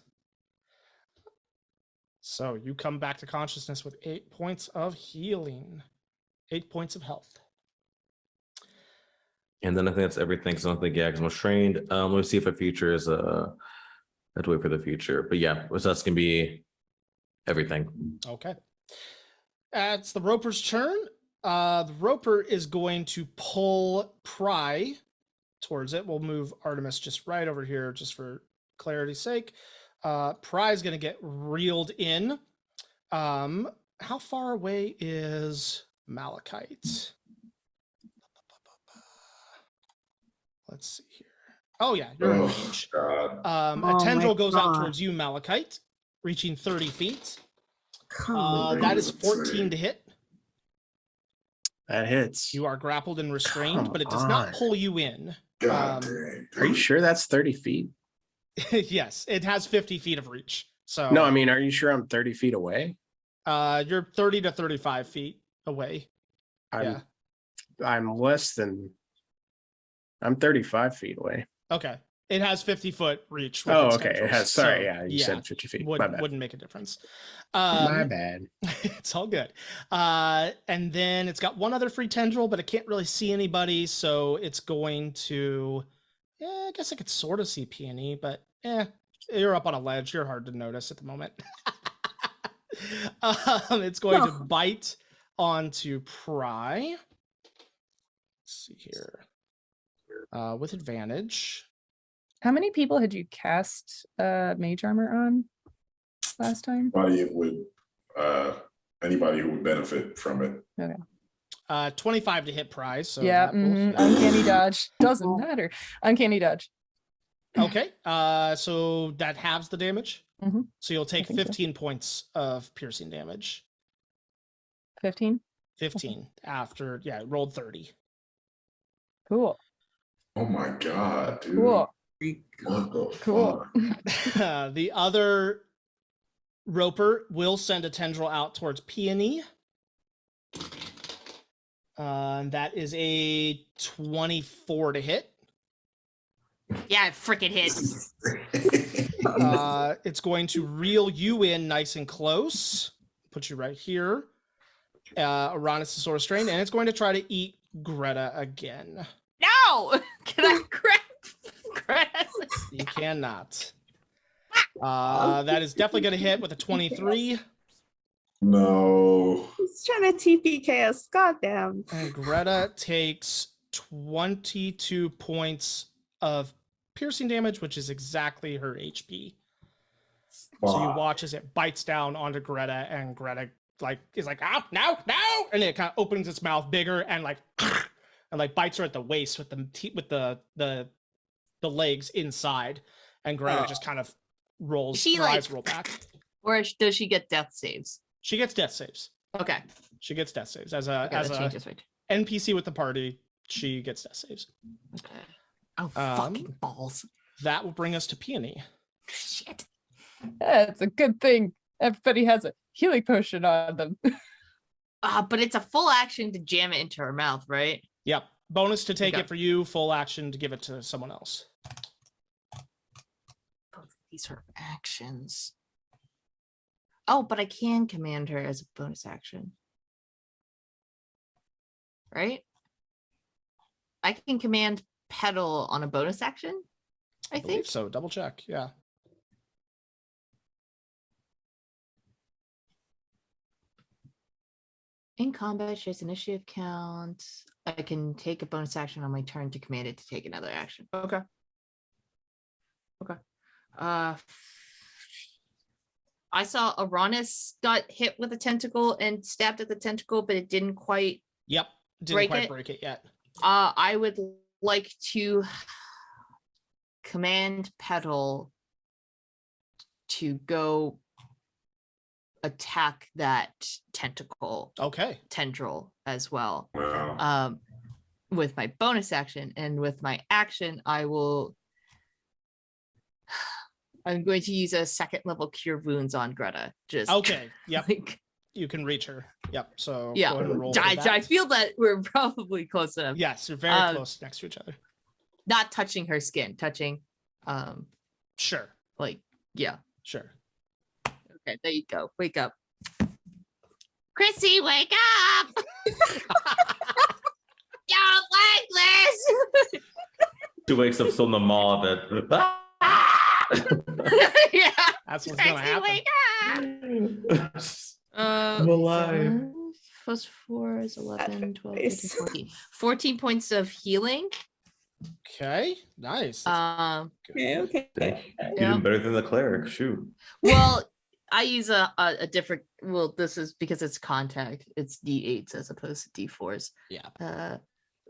So you come back to consciousness with 8 points of healing, 8 points of health. And then I think that's everything. So I don't think because I'm trained. Let me see if a future is I have to wait for the future. But yeah, so that's gonna be everything. Okay. It's the Roper's turn. The Roper is going to pull Pry towards it. We'll move Artemis just right over here, just for clarity's sake. Pry is going to get reeled in. How far away is Malachite? Let's see here. Oh yeah, you're in Oh, range. God. A Oh tendril my goes out God. towards you, Malachite, reaching 30 feet. Come on. That is Goodness 14 to sake. hit. That hits. You are grappled and restrained, Come but it does not on. pull you in. God dang. Are you sure that's 30 feet? Yes, it has 50 feet of reach. So No, I mean, are you sure I'm 30 feet away? you're 30 to 35 feet away. I'm, I'm less than, I'm 35 feet away. Okay. It has 50-foot reach. with Oh, its okay. It tendrils, has, sorry. so, Yeah, you said 50 feet. My bad. Wouldn't make a difference. My bad. It's all good. And then it's got one other free tendril, but it can't really see anybody, so it's going to. Yeah, I guess I could sort of see Peony, but you're up on a ledge. You're hard to notice at the moment. It's going to bite onto Pry. Let's see here. With advantage. How many people had you cast mage armor on last time? Anybody who would benefit from it. 25 to hit Pry. So yeah, that will hit. uncanny dodge. Doesn't matter. Uncanny dodge. Okay, so that halves the damage. Mhm. So you'll take think so. 15 points of piercing damage. 15. 15 after, rolled 30. Cool. Oh my God, dude. Cool. What the Cool. fuck? The other roper will send a tendril out towards Peony. That is a 24 to hit. Yeah, it freaking hits. It's going to reel you in nice and close. Put you right here. Oronus Strain, and it's going to try to eat Greta again. No! Can I grab Greta? You cannot. That is definitely going to hit with a 23. No. He's trying to TPK us. Goddamn. And Greta takes 22 points of piercing damage, which is exactly her HP. So you Fuck. watch as it bites down onto Greta, and Greta is like, ah, no, and it kind of opens its mouth bigger and bites her at the waist with the legs inside, and Greta just kind of rolls. She her eyes roll back. Or does she get death saves? She gets death saves. Okay. She gets death saves as Okay, a that changes right. NPC with the party. She gets death saves. Okay. Oh, fucking balls. That will bring us to Peony. Shit. Yeah, it's a good thing everybody has a healing potion on them. But it's a full action to jam it into her mouth, right? Yep. Bonus to take Okay. it for you. Full action to give it to someone else. Both of these are actions. Oh, but I can command her as a bonus action. Right? I can command Petal on a bonus action, I believe think. so. Double check. Yeah. In combat, shares initiative count. I can take a bonus action on my turn to command it to take another action. Okay. Okay. I saw Oronus got hit with a tentacle and stabbed at the tentacle, but it didn't quite. Yep. Didn't Break quite it? break it yet. I would like to command Petal to go attack that Okay. tendril as well. Wow. With my bonus action, and with my action, I'm going to use a second level cure wounds on Greta. Just Okay. Yep. like, You can reach her. Yep. So yeah. go ahead and roll for I that. feel that we're probably close enough. Yes, you're very close next to each other. Not touching her skin, touching Sure. like, yeah. Sure. Okay, there you go. Wake up. Chrissy, wake up! Don't like this! She wakes up still in the mall that Yeah. That's what's Chrissy, gonna happen. wake up! I'm alive. Plus 4 is 11, 12, 13, face. 14. 14 points of healing. Okay, nice. Okay, okay. You're Yeah. doing better than the cleric. Shoot. Well, I use a different. Well, this is because it's contact. It's D8s as opposed to D4s. Yeah.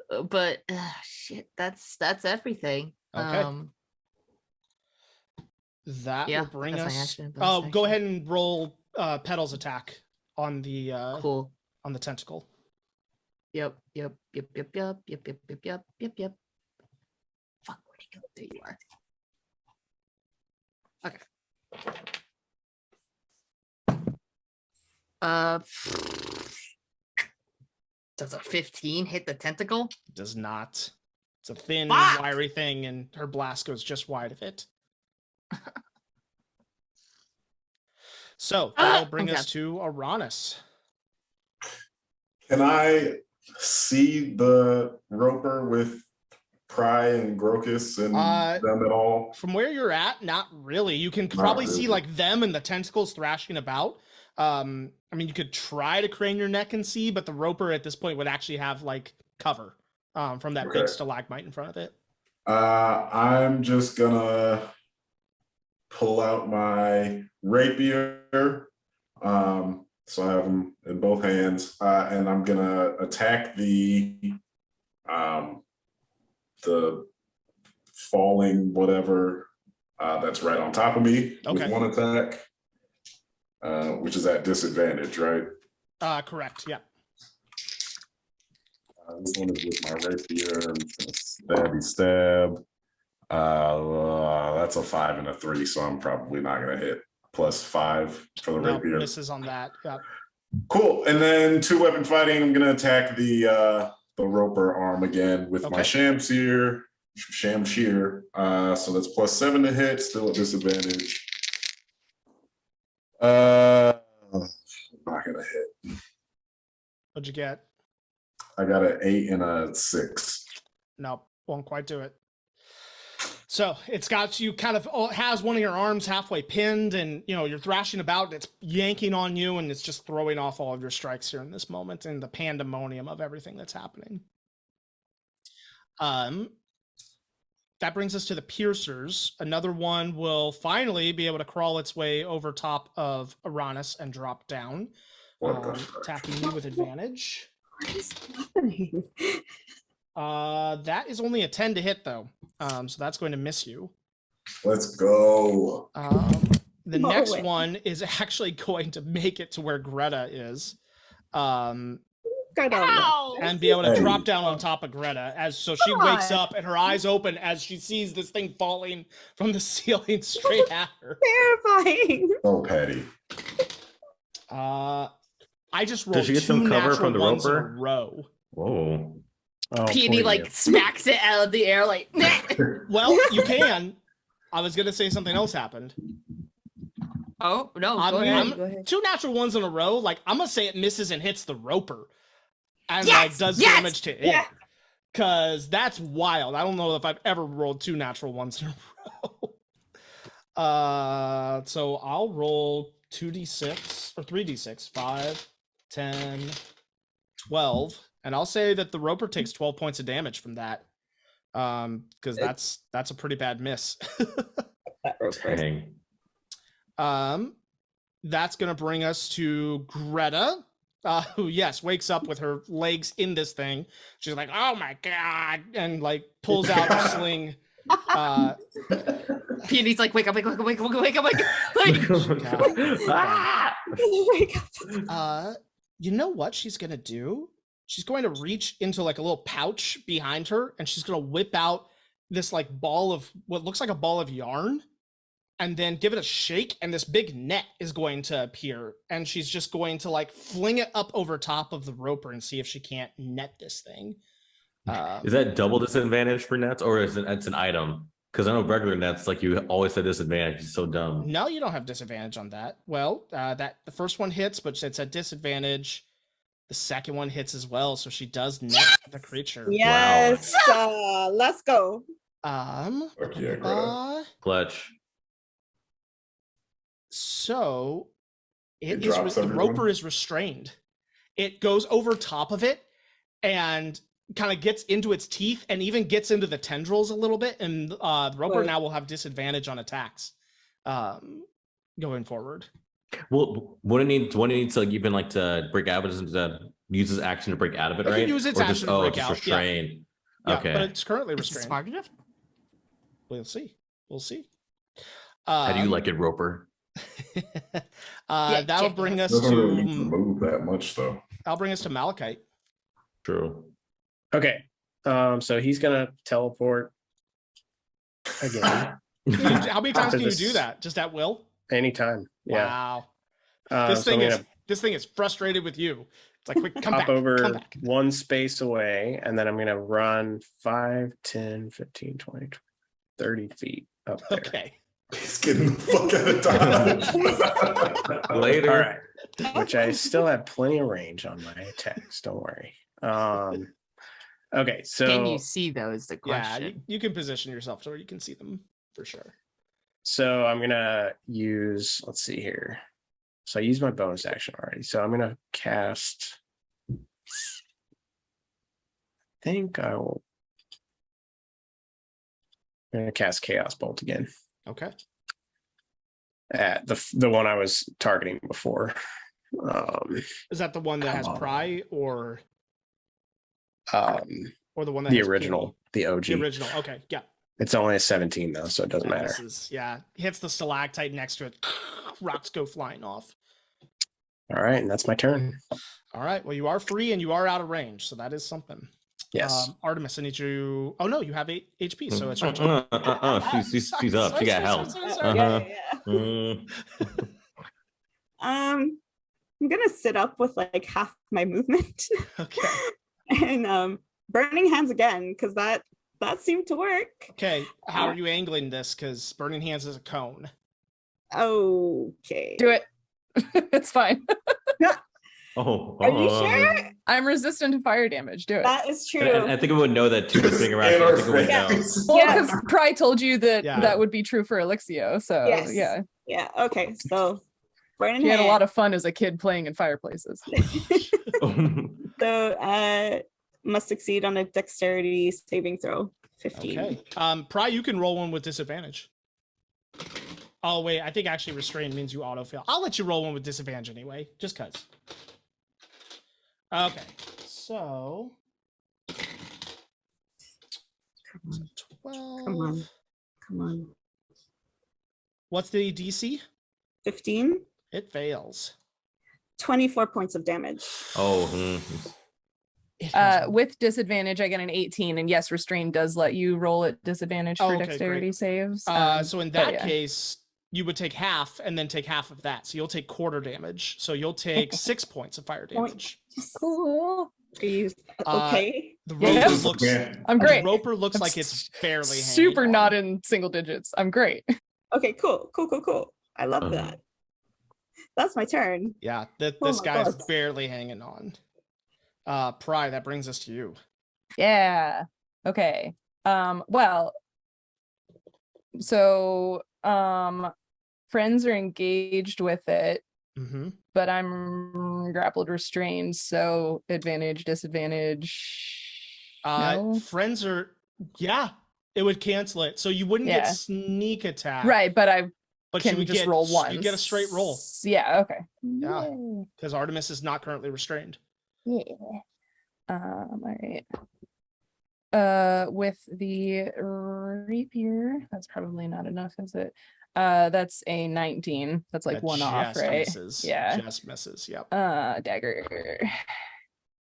But shit, that's everything. Okay. That Yeah, will bring that's my us. action, Oh, bonus go action. ahead and roll Pedal's attack on the Cool. on the tentacle. Yep. Fuck, where'd he go? There you are. Okay. Does a 15 hit the tentacle? Does not. It's a thin, Fuck! wiry thing, and her blast goes just wide of it. So that'll bring us to Uranus. Can I see the roper with Pry and Grocus and them at all? From where you're at, not really. You can probably see like them and the tentacles thrashing about. I mean, you could try to crane your neck and see, but the roper at this point would actually have like cover from that big stalagmite in front of it. I'm just gonna pull out my rapier. So I have them in both hands, and I'm gonna attack the falling whatever that's right on top of me with one attack, which is at disadvantage, right? Correct. Yeah. This one is with my rapier. Stabby stab. That's a 5 and a 3, so I'm probably not gonna hit. +5 for the rapier. Misses on that. Yep. Cool. And then 2-weapon fighting. I'm gonna attack the roper arm again with my shamshear. So that's +7 to hit. Still at disadvantage. Not gonna hit. What'd you get? I got an 8 and a 6. Nope, won't quite do it. So it's got you kind of has one of your arms halfway pinned, and you're thrashing about. It's yanking on you, and it's just throwing off all of your strikes here in this moment, and the pandemonium of everything that's happening. That brings us to the piercers. Another one will finally be able to crawl its way over top of Uranus and drop down, attacking me with advantage. What is happening? That is only a 10 to hit though. So that's going to miss you. Let's go. The next one is actually going to make it to where Greta is. And be able to drop down on top of Greta so she wakes up and her eyes open as she sees this thing falling from the ceiling straight at her. Terrifying. Oh, Patty. I just rolled Does she get 2 some cover natural from the ones in a roper? row. Whoa. Oh, Peony poor like you. smacks it out of the air like Well, you can. I was gonna say something else happened. Oh no, go ahead. 2 natural ones in a row. Like I'm gonna say it misses and hits the roper. And like does damage to it. Cause that's wild. I don't know if I've ever rolled 2 natural ones in a row. So I'll roll 2d6 or 3d6, 5, 10, 12. And I'll say that the roper takes 12 points of damage from that. Because that's a pretty bad miss. Dang. That's gonna bring us to Greta. Who wakes up with her legs in this thing. She's like, oh my god, and like pulls out her sling. Peony's like, wake up. Like, Wake up. You know what she's gonna do? She's going to reach into like a little pouch behind her, and she's gonna whip out this like ball of what looks like a ball of yarn, and then give it a shake, and this big net is going to appear, and she's just going to like fling it up over top of the roper and see if she can't net this thing. Is that double disadvantage for nets, or is it's an item? Because I know regular nets, like you always said, disadvantage. It's so dumb. No, you don't have disadvantage on that. Well, that the first one hits, but it's at disadvantage. The second one hits as well, so she does net the creature. Yes, let's go. Clutch. So it is drops the everyone. roper is restrained. It goes over top of it, and kind of gets into its teeth and even gets into the tendrils a little bit. And the roper Right. now will have disadvantage on attacks going forward. Well, what it needs to even like to break out, but doesn't use his action to break out of it, It can right? use its Or action just, to break just out, yeah. restrain. Yeah, Okay. but it's currently Is it restrained. smart enough? We'll see. We'll see. How do you like it, Roper? That'll check bring it. us Doesn't really need to to. move that much though. That'll bring us to Malachite. True. Okay. So he's gonna teleport again. How many times After can you this- do that? Just at will? Anytime. Yeah. Wow. So I'm gonna This thing is frustrated with you. It's like, quick, come hop back. Come over back. one space away, and then I'm gonna run 5, 10, 15, 20, 30 feet up there. Okay. He's getting the fuck out of Dodge. Later. All right. Which I still have plenty of range on my attacks. Don't worry. Okay. So Can you see though? Is the Yeah, question. you can position yourself so where you can see them for sure. So I'm gonna use. Let's see here. So I used my bonus action already. So I'm gonna cast. I think I will. I'm gonna cast Chaos Bolt again Okay. at the one I was targeting before. Is that the one that has Come on. pry or The the one that has original, the OG. peony? The original. Okay. Yeah. It's only a 17 though, so it doesn't Yeah, matter. this is- yeah. Hits the stalactite next to it. Rocks go flying off. All right, and that's my turn. All right. Well, you are free and you are out of range, so that is something. Yes. Artemis, I need you. Oh no, you have 8 HP, so it's your turn. She's up. She got help. Sorry. Mm. I'm gonna sit up with like half my movement Okay. and burning hands again because that seemed to work. Okay. How are you angling this? Because Burning Hands is a cone. Okay. Do it. It's fine. Oh, Are you sure? I'm resistant to fire damage. Do it. That is true. And I think it would know that too. Sitting around, In I our think it would know. face. Well, Yeah. because Pry told you that Yeah. that would be true for Elixio. So Yes. yeah, Yeah. Okay. So burning she had a lot hands. of fun as a kid playing in fireplaces. So must succeed on a dexterity saving throw. 15. Okay. Pry, you can roll one with disadvantage. Oh wait, I think actually restrain means you auto fail. I'll let you roll one with disadvantage anyway, just cause. Okay, so Come on. 12. Come on. Come on. What's the DC? 15. It fails. 24 points of damage. Oh, It has- With disadvantage, I get an 18, and yes, restrain does let you roll at disadvantage Oh, for okay, dexterity great. saves. So in but that yeah. case, you would take half and then take half of that. So you'll take quarter damage. So you'll take 6 points of fire damage. Cool. Are you Uh, okay? The Yeah. roper looks I'm great. The roper looks I'm like it's barely hanging super on. not in single digits. I'm great. Okay, cool. I love that. That's my turn. Yeah, this Oh my guy's God. barely hanging on. Pry, that brings us to you. Yeah. Okay. Well, so friends are engaged with it, Mm-hmm. but I'm grappled restrained, so advantage, disadvantage. No? Friends are, yeah, it would cancel it. So you wouldn't Yeah. get sneak attack. Right, but I But you can would just get, roll once. You get a straight roll Yeah, okay. Yeah. Yay. because Artemis is not currently restrained. Yeah. All right. With the rapier, that's probably not enough, is it? That's a 19. That's like That one off, just right? Misses. Yeah. Just misses. Yep. Dagger.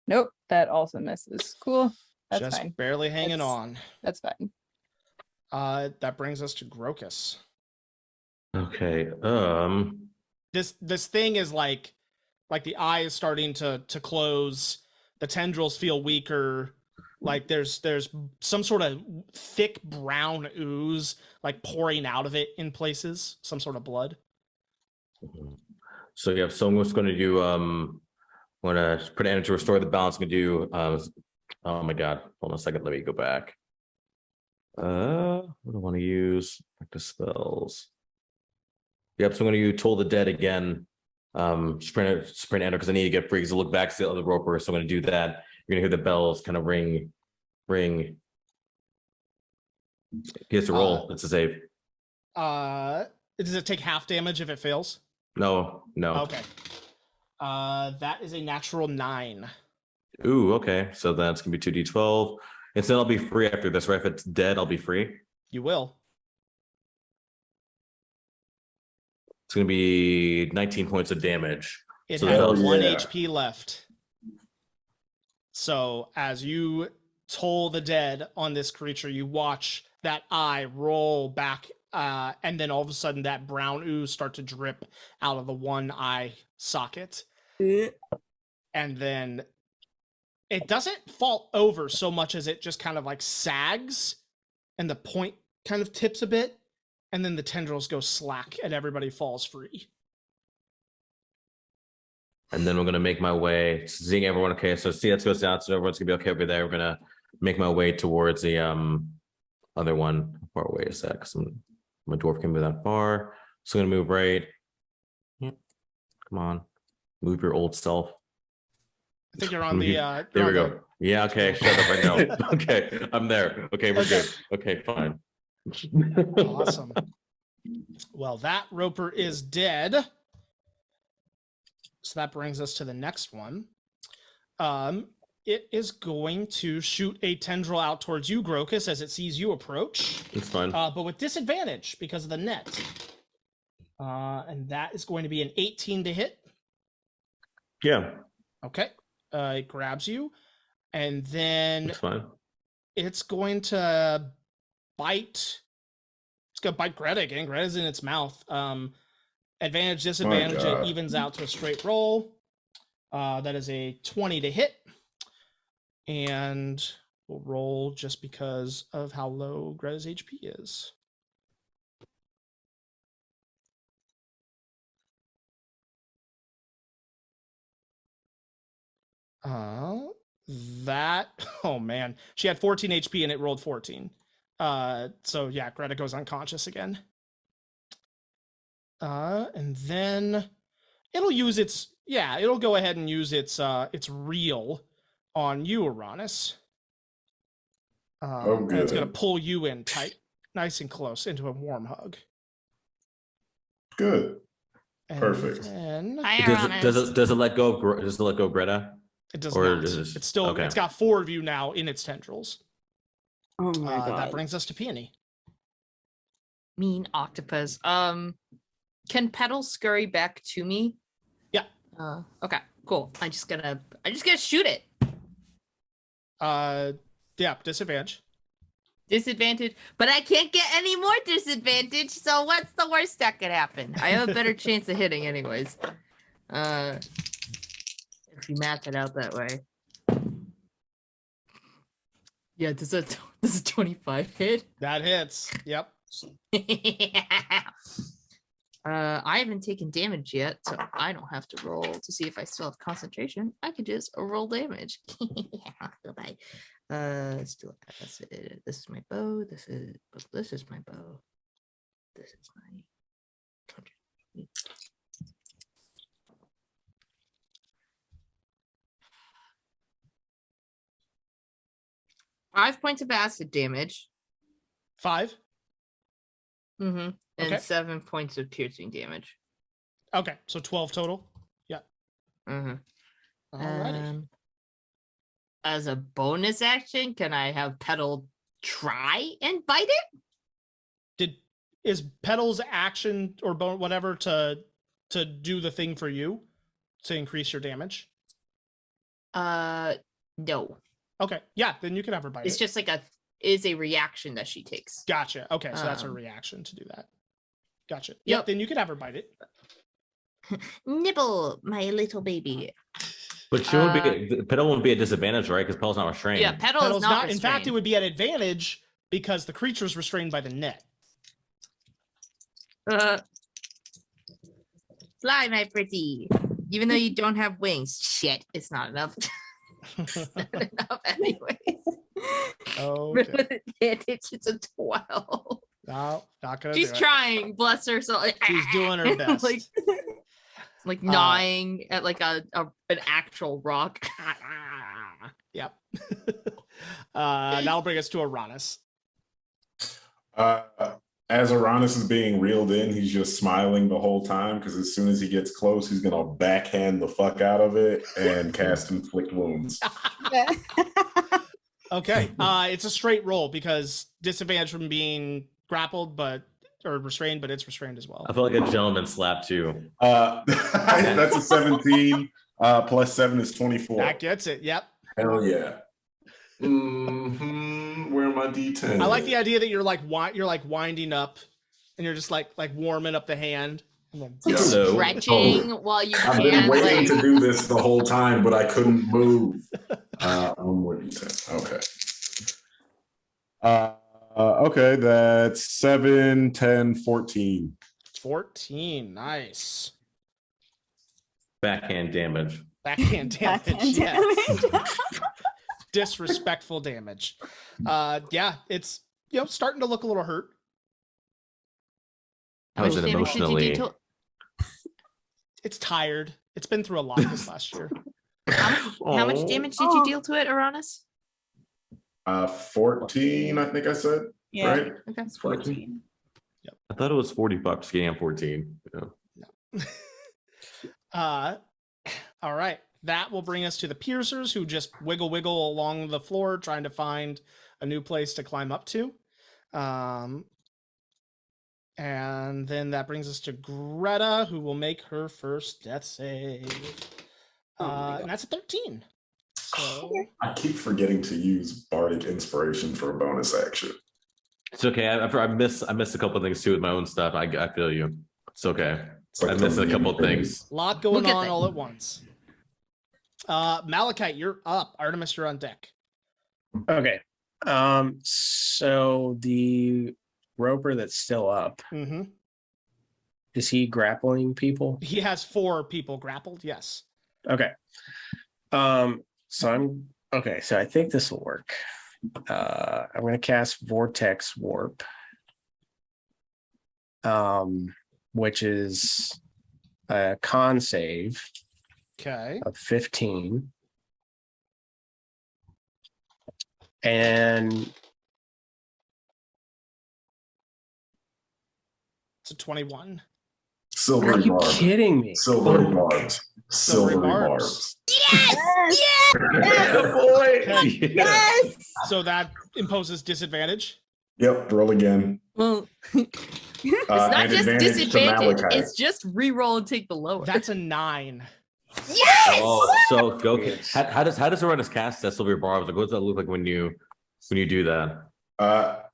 Nope, that also misses. Cool. That's just fine. barely hanging That's- on. That's fine. That brings us to Grokus. okay. This thing is like the eye is starting to close. The tendrils feel weaker. Like there's some sort of thick brown ooze like pouring out of it in places. Some sort of blood. So yeah, so I'm just going to do when put energy to restore the balance. I'm going to do oh my god, hold on a second, let me go back. What do I want to use? Practice spells. Yep, so I'm going to use Toll the Dead again. Sprint enter because I need to get free because I look back to the other roper, so I'm going to do that. you're gonna hear the bells kind of ring. He has to roll. It's a save. Does it take half damage if it fails? No. Okay. That is a natural 9. Ooh, okay. So that's gonna be 2d12. Instead, I'll be free after this, right? If it's dead, I'll be free. You will. It's gonna be 19 points of damage. It So has hell 1 yeah. HP left. So as you toll the dead on this creature, you watch that eye roll back, and then all of a sudden that brown ooze start to drip out of the one eye socket. And then it doesn't fall over so much as it just kind of like sags, and the point kind of tips a bit, and then the tendrils go slack and everybody falls free. And then we're gonna make my way, seeing everyone. Okay, so see, that goes down, so everyone's gonna be okay over there. We're gonna make my way towards the other one. How far away is that? Because my dwarf can move that far. So I'm gonna move right. Yeah. Come on, move your old self. I think you're on the. There we go. Yeah. Okay. Shut up right now. Okay, I'm there. Okay, we're good. Okay, fine. Awesome. Well, that roper is dead. So that brings us to the next one. It is going to shoot a tendril out towards you, Grokus, as it sees you approach. It's fine. But with disadvantage because of the net. And that is going to be an 18 to hit. Yeah, Okay. It grabs you. And then it's fine. it's going to bite. It's going to bite Greta again. Greta's in its mouth. Advantage, disadvantage, it God. evens out to a straight roll. That is a 20 to hit. And we'll roll just because of how low Greta's HP is. Oh man, she had 14 HP and it rolled 14. So yeah, Greta goes unconscious again. And then it'll use it'll go ahead and use its reel on you, Uranus. And it's gonna good. pull you in tight, nice and close into a warm hug. Good. And Perfect. then Hi, Does it let go of does it let go of Greta? it does Or not. does It's still okay. it's got 4 of you now in its tendrils. Oh my That god. brings us to Peony. Mean octopus. Can petals scurry back to me? Yeah. Okay, cool. I just gonna shoot it. Yeah, disadvantage. Disadvantage, but I can't get any more disadvantage. So what's the worst that could happen? I have a better chance of hitting, anyways. If you math it out that way. Yeah, does a 25 hit? That hits. Yep. I haven't taken damage yet, so I don't have to roll to see if I still have concentration. I can just roll damage. Goodbye. Let's do it. That's it. This is my bow. This is my bow. This is my. 5 points of acid damage. 5. Mm-hmm. And Okay. 7 points of piercing damage. Okay, so 12 total. Mm-hmm. Alrighty. As a bonus action, can I have Petal try and bite it? Is Petal's action or whatever to do the thing for you to increase your damage? No. Okay, yeah, then you can have her bite It's it. just like a reaction that she takes. Gotcha. Okay, so that's her Um, reaction to do that. Gotcha. Yep, Yep. then you can have her bite it. Nibble, my little baby. But she won't be. Petal won't be at disadvantage, right? Because Petal's not restrained. Yeah, Petal Petal's is not in fact, it restrained. would be at advantage because the creature is restrained by the net. Fly, my pretty. Even though you don't have wings. Shit, it's not enough. It's not enough anyways. Okay. With advantage, it's a 12. No, not gonna She's do it. trying, bless her soul. She's doing her best. like gnawing at like an actual rock. Yep. That'll bring us to Aranis. As Aranis is being reeled in, he's just smiling the whole time because as soon as he gets close, he's gonna backhand the fuck out of it and cast Inflict Wounds. Okay. It's a straight roll because disadvantage from being grappled, or restrained, but it's restrained as well. I feel like a gentleman slap too. That's a 17. Plus 7 is 24. That gets it. Yep. Hell yeah. Where are my D10? I like the idea that you're like winding up, and you're just like warming up the hand. And then Hello. Stretching while you I've been can. waiting Like, to do this the whole time, but I couldn't move. One more D10. Okay. Okay, that's 7, 10, 14. 14. Nice. Backhand damage. Backhand damage. Backhand Yes. damage. Disrespectful damage. Yeah, it's starting to look a little hurt. How is much it damage did you do emotionally? to- It's tired. It's been through a lot this last year. How much damage did you deal to it, Aranis? 14, I think I said. Yeah, Right? Okay. it's 14. I thought it was 45 skating on 14. All right. That will bring us to the piercers who just wiggle along the floor trying to find a new place to climb up to. And then that brings us to Greta, who will make her first death save. And that's a 13. So I keep forgetting to use Bardic Inspiration for a bonus action. It's okay. I missed a couple of things too with my own stuff. I feel you. It's okay. It's like I missed a couple of things. a lot going We'll get on there. all at once. Malachite, you're up. Artemis, you're on deck. Okay. So the roper that's still up, Mm-hmm. is he grappling people? He has 4 people grappled. Yes. Okay. So I think this will work. I'm going to cast Vortex Warp, which is a con save Okay. of 15. And It's a 21. are Silvery you barbs. kidding me? Silvery barbs. Silvery Silvery barbs. barbs. Yes! Good boy. Okay. Yes! So that imposes disadvantage. Yep, roll again. Well, it's not and just advantage to disadvantage. Malachite. It's just re-roll and take the lower. That's a 9. yes. Oh, so go. Yes. How does Aranis cast that silver barbs? Like, what does that look like when you do that?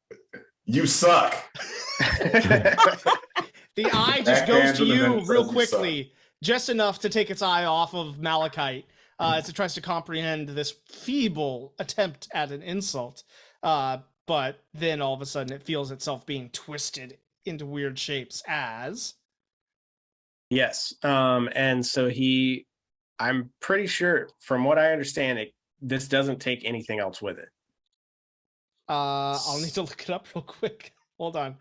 You suck. The eye just Backhand goes to and then you says real you quickly, just enough to take its eye off of Malachite as it tries to comprehend this feeble attempt at an insult. But then all of a sudden it feels itself being twisted into weird shapes as... Yes. And so I'm pretty sure, from what I understand, this doesn't take anything else with it. I'll need to look it up real quick. Hold on.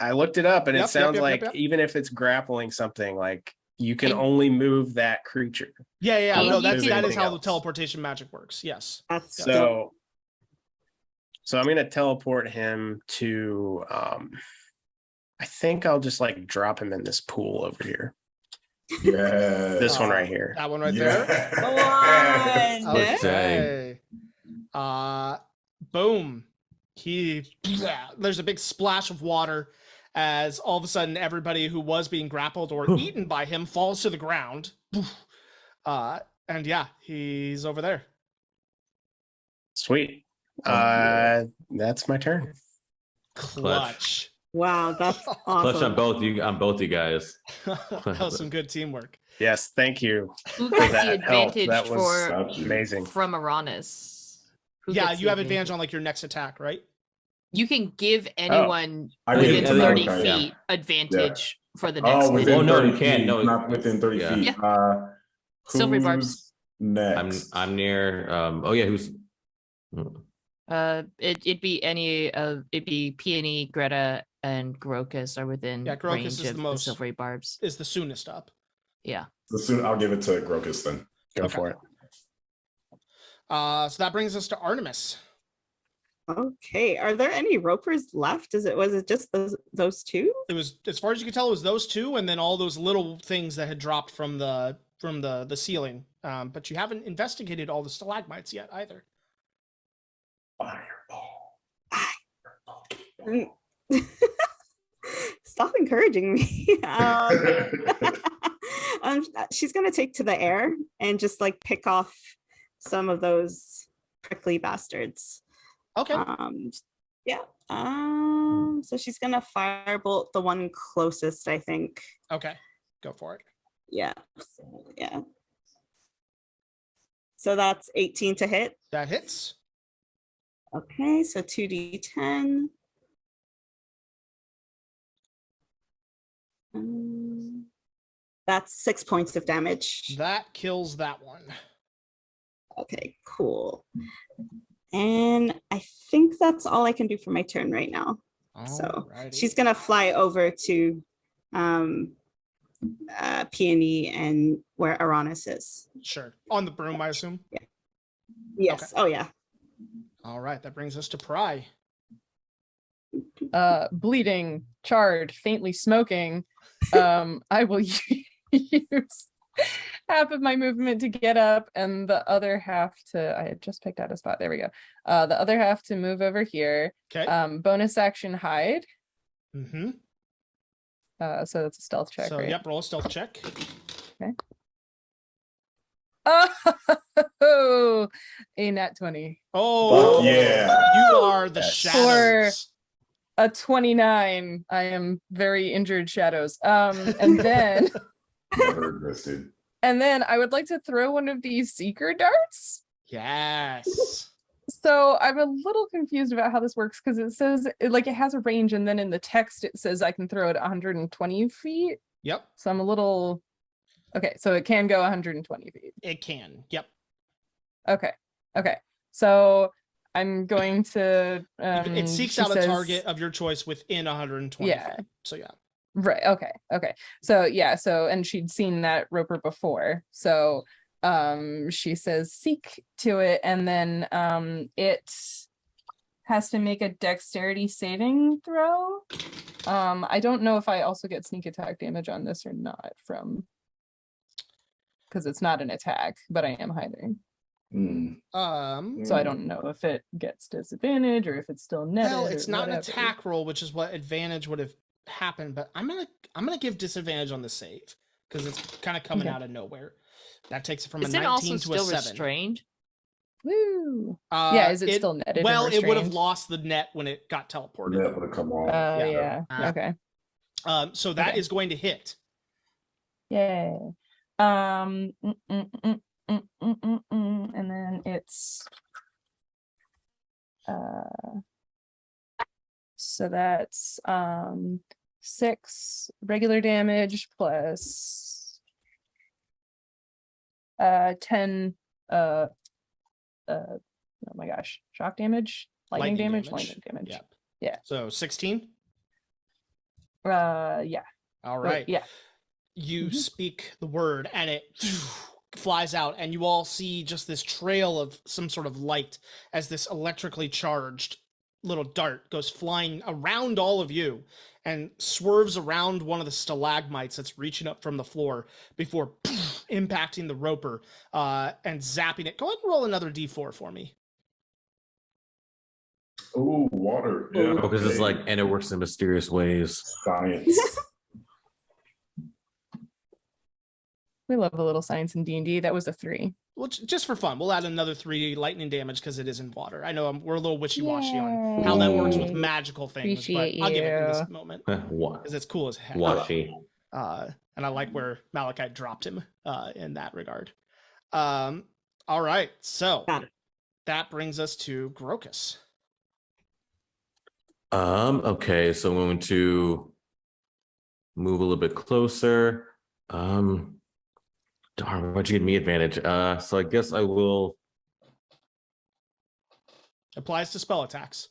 I looked it up and Yep, it sounds yep, like yep. even if it's grappling something, like you can And- only move that creature. Yeah. And No, you that is can- how the teleportation magic works. Yes. That's So I'm gonna teleport him to I think I'll just like drop him in this pool over here. Yeah. This one right here. That one right there. there. Come on. Okay. Boom. There's a big splash of water as all of a sudden everybody who was being grappled or eaten by him falls to the ground. And yeah, he's over there. Sweet. yeah. That's my turn. Clutch. Wow, that's Clutch awesome. on both you guys. That was some good teamwork. Yes, thank you. Who gets the that help. advantage That was for amazing. from Aranis? Who Yeah, gets you the have advantage on like your next attack, right? You can give anyone I give within it to 30 Malachi, yeah. feet advantage for the next Oh, one. within Oh, no, 30 you can't. feet, No, not within 30 yeah. feet. Silvery Who's barbs. Next. I'm near. Who's? It'd be Peony, Greta, and Grokus are within Yeah, Grokus range is of the the most- silvery barbs. Is the soonest up. Yeah. I'll give it to Grokus then. Go Okay. for it. So that brings us to Artemis. Okay. Are there any ropers left? Was it just those two? It was, as far as you can tell, it was those two, and then all those little things that had dropped from the ceiling. But you haven't investigated all the stalagmites yet either. Fireball. Stop encouraging me. She's gonna take to the air and just like pick off some of those prickly bastards. Okay. Yeah. So she's gonna firebolt the one closest, I think. Okay. Go for it. Yeah. Yeah. So that's 18 to hit. That hits. Okay, so 2d10. That's 6 points of damage. That kills that one. Okay, cool. And I think that's all I can do for my turn right now. So Alrighty. she's gonna fly over to Peony and where Aranis is. Sure. On the broom, I assume. Yes. Okay. Oh yeah. All right. That brings us to Pry. Bleeding, charred, faintly smoking. I will use half of my movement to get up and the other half to, I had just picked out a spot. There we go. The other half to move over here. Okay. Bonus action hide. Mm-hmm. So that's a stealth check, So right? yep, roll a stealth check. Oh, a nat 20. Oh Fuck yeah. You are the Yes. shadows. A 29. I am very injured shadows. And then Never existed. and then I would like to throw one of these seeker darts. Yes. So I'm a little confused about how this works because it says it has a range, and then in the text it says I can throw it 120 feet. Yep. So I'm a little okay. So it can go 120 feet. It can. Yep. Okay. So I'm going to. It seeks she out a says- target of your choice within 120 Yeah. feet. So yeah. Right. Okay. So yeah. So and she'd seen that roper before. So she says seek to it, and then it has to make a dexterity saving throw. I don't know if I also get sneak attack damage on this or not from because it's not an attack, but I am hiding. So I don't know if it gets disadvantage or if it's still netted. Well, it's or not an whatever. attack roll, which is what advantage would have happened, but I'm gonna give disadvantage on the save because it's kind of coming Okay. out of nowhere. That takes it from Is a it also 19 to a still 7. restrained? Woo. Yeah, is it it- still netted? and Well, it would have restrained? lost the net when it got teleported. That would have come on. Yeah. Ah. Okay. So that Okay. is going to hit. Yay. And then it's so that's 6 regular damage plus 10 oh my gosh, shock damage, lightning damage. Yep. Yeah. So 16. Yeah. All Wait, right. yeah. You Mhm. speak the word and it flies out, and you all see just this trail of some sort of light as this electrically charged little dart goes flying around all of you and swerves around one of the stalagmites that's reaching up from the floor before impacting the roper and zapping it. Go ahead and roll another d4 for me. Oh, water. Yeah. Because it's okay. like, and it works in mysterious ways. Science. We love a little science in D&D. That was a 3. Well, just for fun, we'll add another 3 lightning damage because it is in water. I know we're a little wishy-washy on how that works with Yay. magical things, Appreciate but I'll give it in this you. moment What? because it's cool as heck. Washy. And I like where Malachite dropped him in that regard. All right, so Got it. that brings us to Grokus. Okay, so I'm going to move a little bit closer. Darn, why'd you give me advantage? So I guess I will. Applies to spell attacks.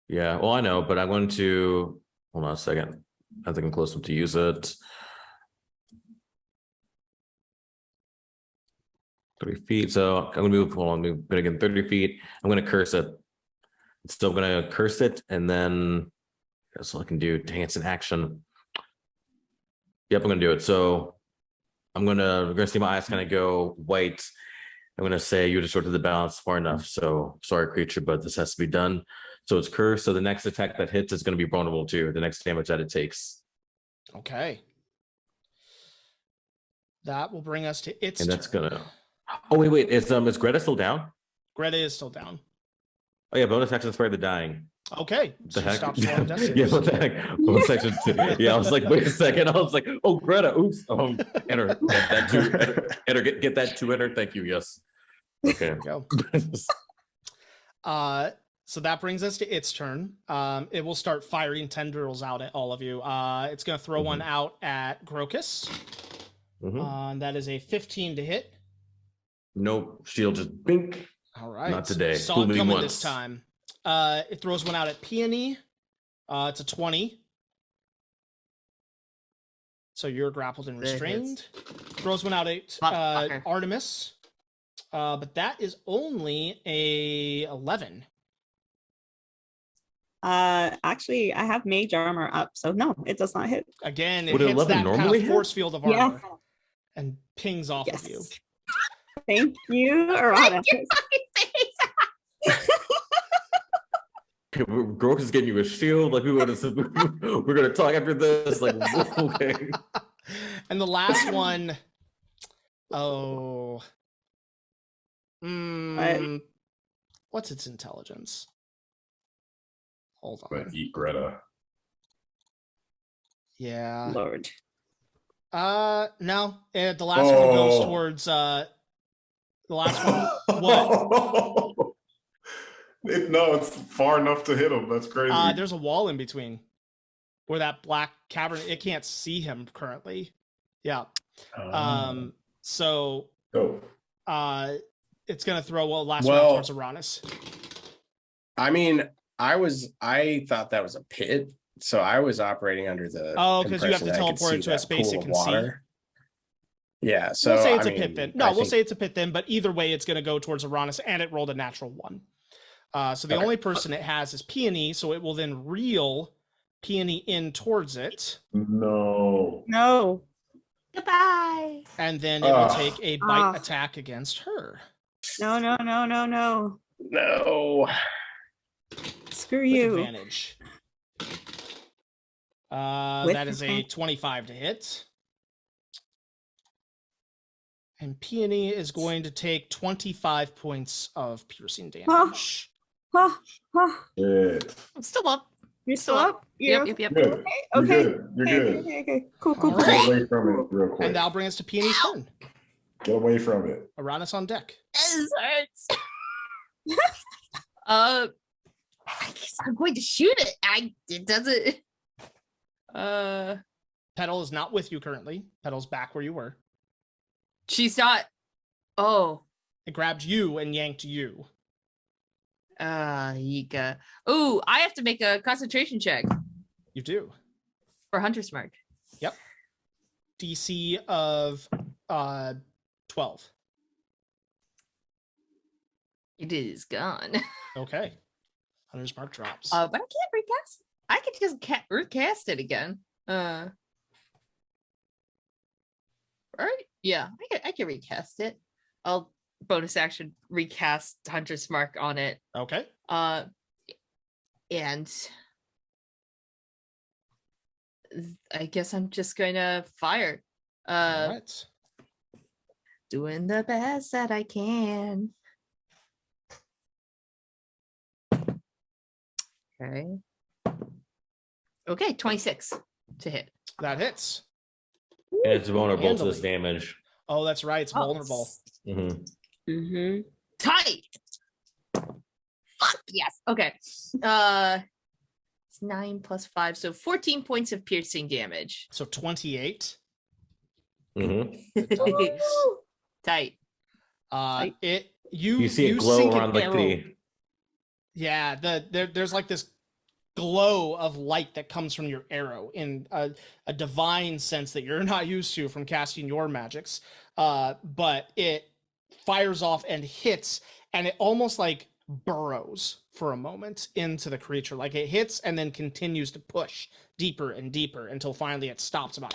Yeah, well, I know, but I'm going to hold on a second. I think I'm close enough to use it. 3 feet. So I'm gonna move. Hold on, move. But again, 30 feet. I'm gonna curse it. It's still gonna curse it, and then that's all I can do. Dang, it's an action. Yep, I'm gonna do it. So we're gonna see my eyes kind of go white. I'm gonna say you distorted the balance far enough. So sorry, creature, but this has to be done. So it's cursed. So the next attack that hits is gonna be vulnerable to the next damage that it takes. Okay. That will bring us to its And that's turn. gonna. Oh wait. Is Greta still down? Greta is still down. Oh yeah, bonus action spare the dying. Okay. The She heck? stops rolling death Yeah, saves. what the heck? Bonus action. Yeah, I was like, wait a second. I was like, oh Greta, oops. Enter that two. Enter get that 2 enter. Thank you. Yes. Okay. There we go. So that brings us to its turn. It will start firing tendrils out at all of you. It's going to throw one out at Grokus. Mhm. That is a 15 to hit. Nope. Shield just bink. All right. Not today. Saw Fool it me coming once. this time. It throws one out at Peony. It's a 20. So you're grappled and That hits. restrained. Throws one out at Motherfucker. Artemis. But that is only a 11. Actually, I have mage armor up, so no, it does not hit. Again, it Would hits 11 that kind normally of hit? force field of Yeah. armor and pings off Yes. of you. Thank you, Errata. Grok is getting you a shield. Like we would have. We're gonna talk after this. Like okay. And the last one, oh, what's its intelligence? Hold on. But eat Greta. Yeah. Lord. No. The last one goes Oh. towards the last one. What? No, it's far enough to hit him. That's crazy. There's a wall in between where that black cavern. It can't see him currently. Yeah. So Oh. it's gonna throw last Well- round towards Uranus. I mean, I thought that was a pit, so I was operating under the. Oh, 'cause you have impression to that I could teleport see into a that space pool it of can see. water. Yeah, so We'll say I it's a mean, pit then. I No, we'll think- say it's a pit then, but either way, it's going to go towards Uranus, and it rolled a natural 1. So the Okay. only person it has is Peony, so it will then reel Peony in towards it, No. No. Goodbye. and then it will Ah. take a bite Ah. attack against her. No. No. Screw With you. advantage. With That is a advantage. 25 to hit. And Peony is going to take 25 points of piercing damage. Huh, huh. Shit. I'm still up. You're still Still up? You're Yep. Good. okay. You're Okay. good. You're Okay, good. okay. Cool. All Get right. away from it real quick. And that'll bring us to Peony's turn. Get away from it. Uranus on deck. This hurts. I guess I'm going to shoot it. It doesn't. Petal is not with you currently. Petal's back where you were. She's not. Oh. It grabbed you and yanked you. Yika. Ooh, I have to make a concentration check You do. for Hunter's Mark. DC of 12. It is gone. Okay. Hunter's mark drops. But I can't recast. I could just recast it again. Right? Yeah, I can recast it. I'll bonus action recast Hunter's Mark on it. Okay. And I guess I'm just gonna fire. All right. Doing the best that I can. Okay. Okay, 26 to hit. That hits. And it's vulnerable to this Handily. damage. Oh, that's right. It's vulnerable. Mhm. Mm-hmm. Tight. Fuck yes. Okay. It's 9 plus 5, so 14 points of piercing damage. So 28. Mhm. Tight. You see it glow sink an around like arrow. the. Yeah, there's like this glow of light that comes from your arrow in a divine sense that you're not used to from casting your magics. But fires off and hits, and it almost like burrows for a moment into the creature. Like it hits and then continues to push deeper and deeper until finally it stops about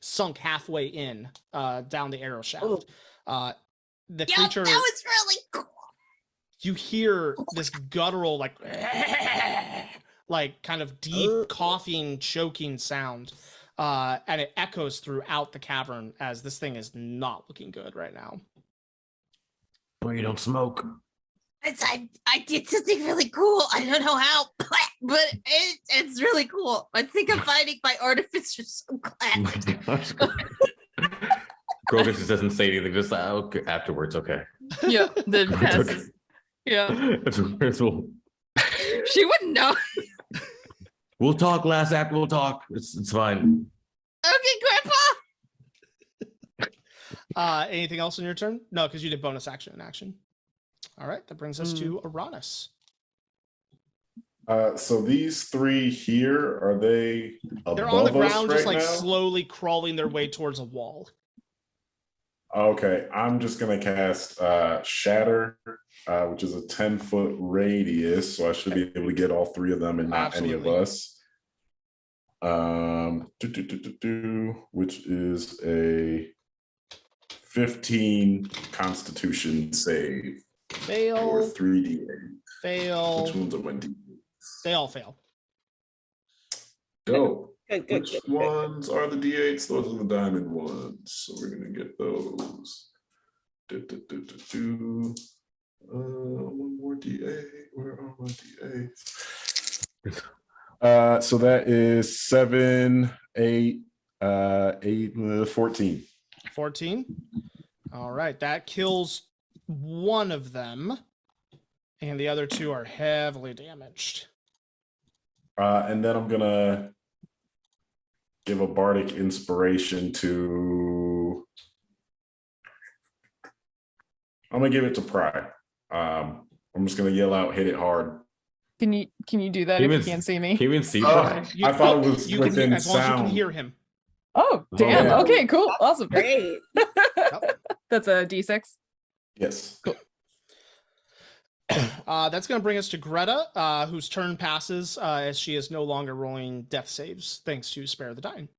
sunk halfway in down the arrow shaft. The creature, that was really cool. you hear this guttural like kind of deep coughing, choking sound. And it echoes throughout the cavern as this thing is not looking good right now. Well, you don't smoke. I did something really cool. I don't know how, but it's really cool. I think I'm finding my artificer so glad. Grogus just doesn't say anything, just okay, afterwards, okay. Yeah, then Okay. passes. Yeah. She wouldn't know. We'll talk last act, we'll talk. It's fine. Okay, Grandpa. Anything else in your turn? No, because you did bonus action and action. All right, that brings us to Uranus. So these three here, are they above They're on the ground, us just right like now? slowly crawling their way towards a wall. Okay, I'm just gonna cast Shatter, which is a 10-foot radius, so I should be able to get all three of them and not any Absolutely. of us. Which is a 15 Constitution save or Fail, 3d8. fail. Which ones are my d8s? They all fail. Go. Good, Which ones are the d8s? Those are the diamond ones. So we're gonna get those. One more d8. Where are my d8s? So that is 7, 8, 14. 14. All right, that kills one of them, and the other two are heavily damaged. And then I'm gonna give a bardic inspiration to. I'm gonna give it to Pry. I'm just gonna yell out, "Hit it hard!" Can you do that if you can't see me? Can you even see? I thought it was You can within as long as you sound. can hear him. Oh, damn. yeah. Okay, cool. Awesome. Great. That's a D6. Yes. That's going to bring us to Greta, whose turn passes as she is no longer rolling death saves, thanks to Spare the Dying.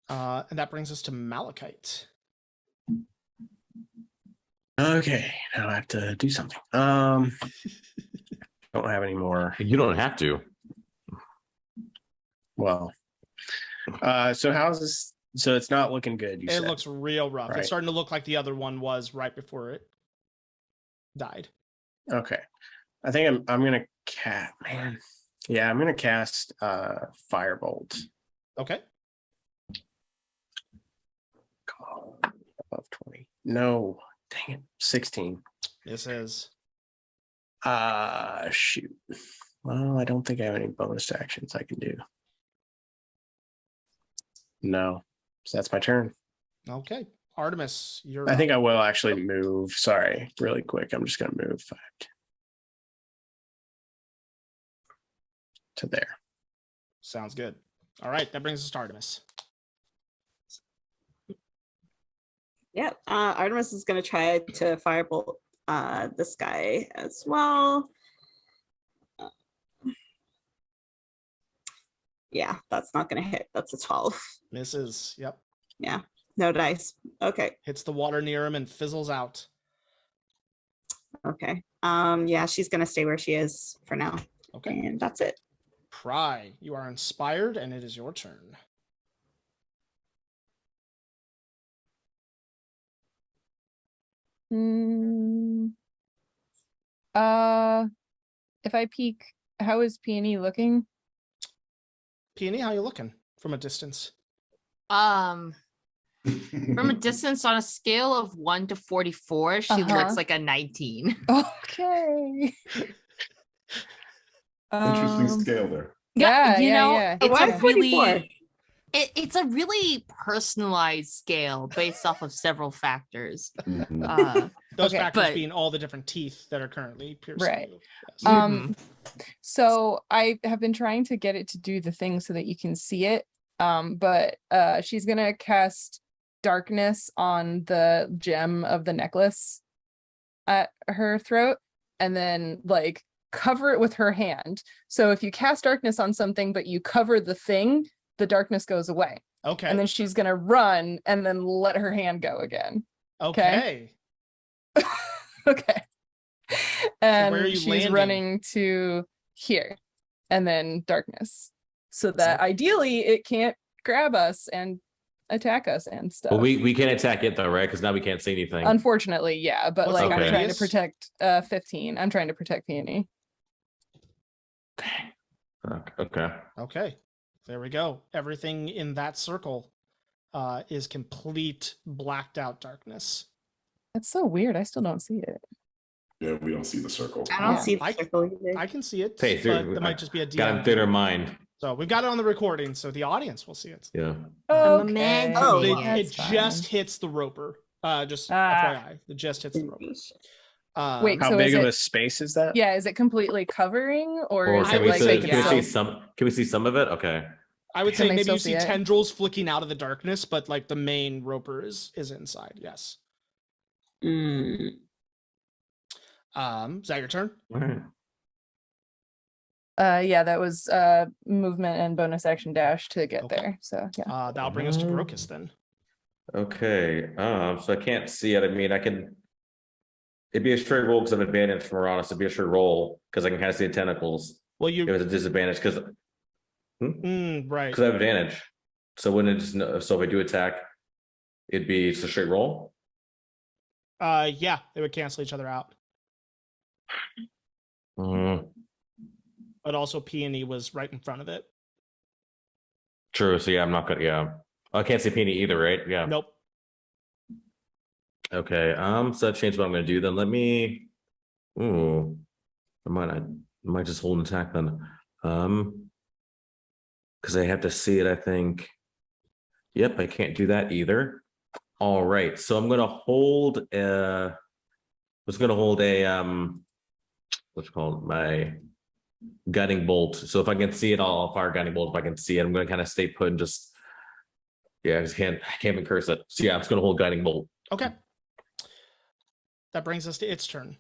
And that brings us to Malachite. Okay, now I have to do something. Don't have any more. You don't have to. Well, so how's this? So it's not looking good. You It said. looks real rough. Right. It's starting to look like the other one was right before it died. Okay. I think I'm gonna cast, man. Yeah, I'm gonna cast Firebolt. Okay. Come on, above 20. No, dang it. 16. This is Shoot. Well, I don't think I have any bonus actions I can do. No. So that's my turn. okay. Artemis, you're I up. think I will actually move. Sorry, really quick. I'm just gonna move 5 to there. Sounds good. All right, that brings us to Artemis. Yeah, Artemis is going to try to firebolt this guy as well. Yeah, that's not going to hit. That's a 12. Misses. Yep. Yeah, no dice. Okay, Hits the water near him and fizzles out. okay. Yeah, she's going to stay where she is for now. Okay. And that's it. Pry, you are inspired, and it is your turn. If I peek, how is Peony looking? Peony, how you looking from a distance? From a distance on a scale of 1 to 44, she looks like a 19. Okay. Interesting scale there. Yeah, you know, yeah. it's Why a really 44? it's a really personalized scale based off of several factors. Mhm. Those Okay, factors but- being all the different teeth that are currently piercing Right. you. Yes. So I have been trying to get it to do the thing so that you can see it. But she's gonna cast darkness on the gem of the necklace at her throat and then like cover it with her hand. So if you cast darkness on something but you cover the thing, the darkness goes away. Okay. And then she's gonna run and then let her hand go again. Okay. Okay. where are And you she's landing? running to here and then darkness. So that So- ideally it can't grab us and attack us and stuff. But we can't attack it though, right? Because now we can't see anything. Unfortunately, yeah. But What's like the I'm trying to radius? protect 15. I'm trying to protect Peony. Okay. Okay. There we go. Everything in that circle is complete blacked out darkness. That's so weird. I still don't see it. Yeah, we don't see the circle. I don't Yeah. see the I- circle either. I can see it, Hey, but dude, it might just be a Got DM. in theater mind. So we've got it on the recording, so the audience will see it. Yeah. I'm imagining Oh, It, well, it that's just fine. hits the roper. Just Ah. FYI, it just hits the roper. Wait, How so big is of it- a space is that? Yeah, is it completely covering or Or is I it can we would like say they see, can yeah. still- some? Can we see some of it? Okay. I would Can say they maybe still you see see it? tendrils flicking out of the darkness, but like the main roper is inside. Yes. Mm. Is that your turn? All right. Yeah, that was movement and bonus action dash to get Okay. there. So yeah. That'll bring us to Grocus then. Okay. So I can't see it. I mean, I can. It'd be a straight roll because of advantage from Uranus. It'd be a straight roll because I can kind of see the tentacles. Well, It you was a disadvantage because right. I have advantage. So when it just so if I do attack, it'd be it's a straight roll. Yeah, they would cancel each other out. Mm, But also Peony was right in front of it. true. So yeah, I'm not gonna. Yeah, I can't see Peony either, right? Yeah. Nope. Okay. So that changed what I'm gonna do. Then let me. Ooh, I might just hold an attack then. Because I have to see it. I think. Yep, I can't do that either. All right, so I'm gonna hold. Was gonna hold a what's it called my guiding bolt. So if I can see it, I'll fire guiding bolt. If I can see it, I'm gonna kind of stay put and just. Yeah, I can't even curse it. So yeah, I'm just gonna hold guiding bolt. Okay. That brings us to its turn.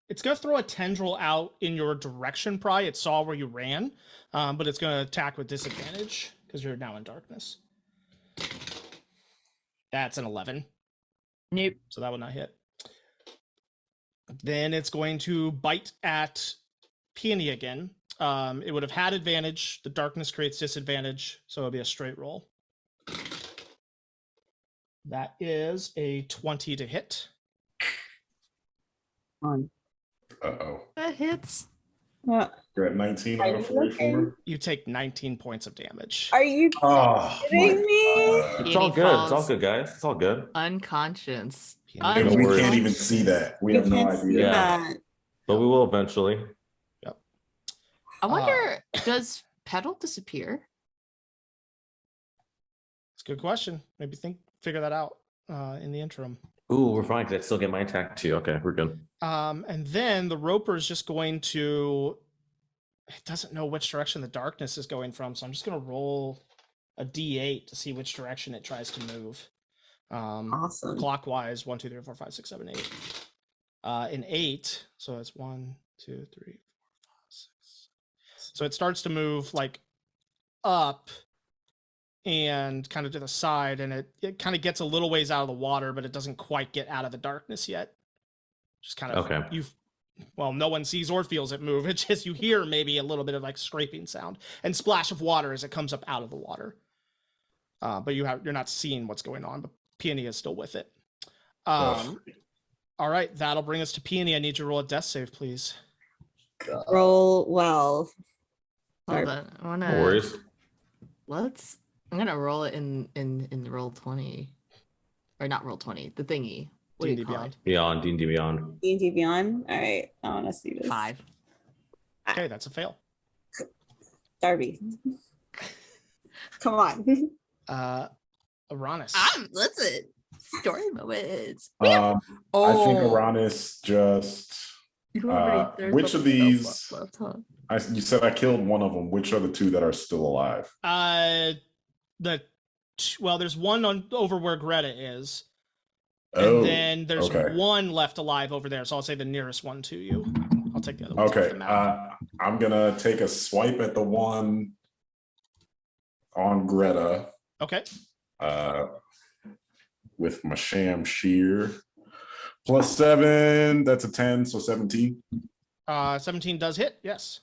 It's going to throw a tendril out in your direction, Pry. It saw where you ran, but it's going to attack with disadvantage because you're now in darkness. That's an 11. Nope. So that will not hit. Then it's going to bite at Peony again. It would have had advantage. The darkness creates disadvantage, so it'll be a straight roll. That is a 20 to hit. Uh-oh. That hits. Well, You're at 19 Are out you of 44. You take 19 points of damage. are you Oh, kidding me? It's all Peony good. It's all falls. good, guys. It's all good. Unconscious. Peony And No we worries. can't even see that. We We have no can't see idea. Yeah. that. But we will eventually. I wonder, does Petal disappear? It's a good question. Maybe figure that out in the interim. Ooh, we're fine because I still get my attack too. Okay, we're good. And then the roper is just going to. It doesn't know which direction the darkness is going from, so I'm just going to roll a d8 to see which direction it tries to move. Awesome. Clockwise 1, 2, 3, 4, 5, 6, 7, 8. An 8, so it's 1, 2, 3, 4, 5, 6. So it starts to move like up and kind of to the side, and it kind of gets a little ways out of the water, but it doesn't quite get out of the darkness yet. Just kind of Okay. well, no one sees or feels it move. It's just you hear maybe a little bit of like scraping sound and splash of water as it comes up out of the water. But you're not seeing what's going on, but Peony is still with it. Ugh. All right, that'll bring us to Peony. I need you to roll a death save, please. Roll well. Hold Sorry. on. I No worries. I'm gonna roll it in the roll 20. Or not roll 20, the thingy. What do D&D you call Beyond. it? Beyond D&D Beyond. D&D Beyond. All right. I want to see this. 5. Okay, that's a fail. Darby. Come on. Uranus. Listen. Story moments. I Oh, think Uranus just. there's which of something else these- left, huh? You said I killed one of them. Which are the two that are still alive? The well, there's one on over where Greta is. Oh, And then there's okay. one left alive over there. So I'll say the nearest one to you. I'll take the other one off Okay, the map. I'm gonna take a swipe at the one on Greta Okay. with my sham shear. +7, that's a 10, so 17. 17 does hit, yes.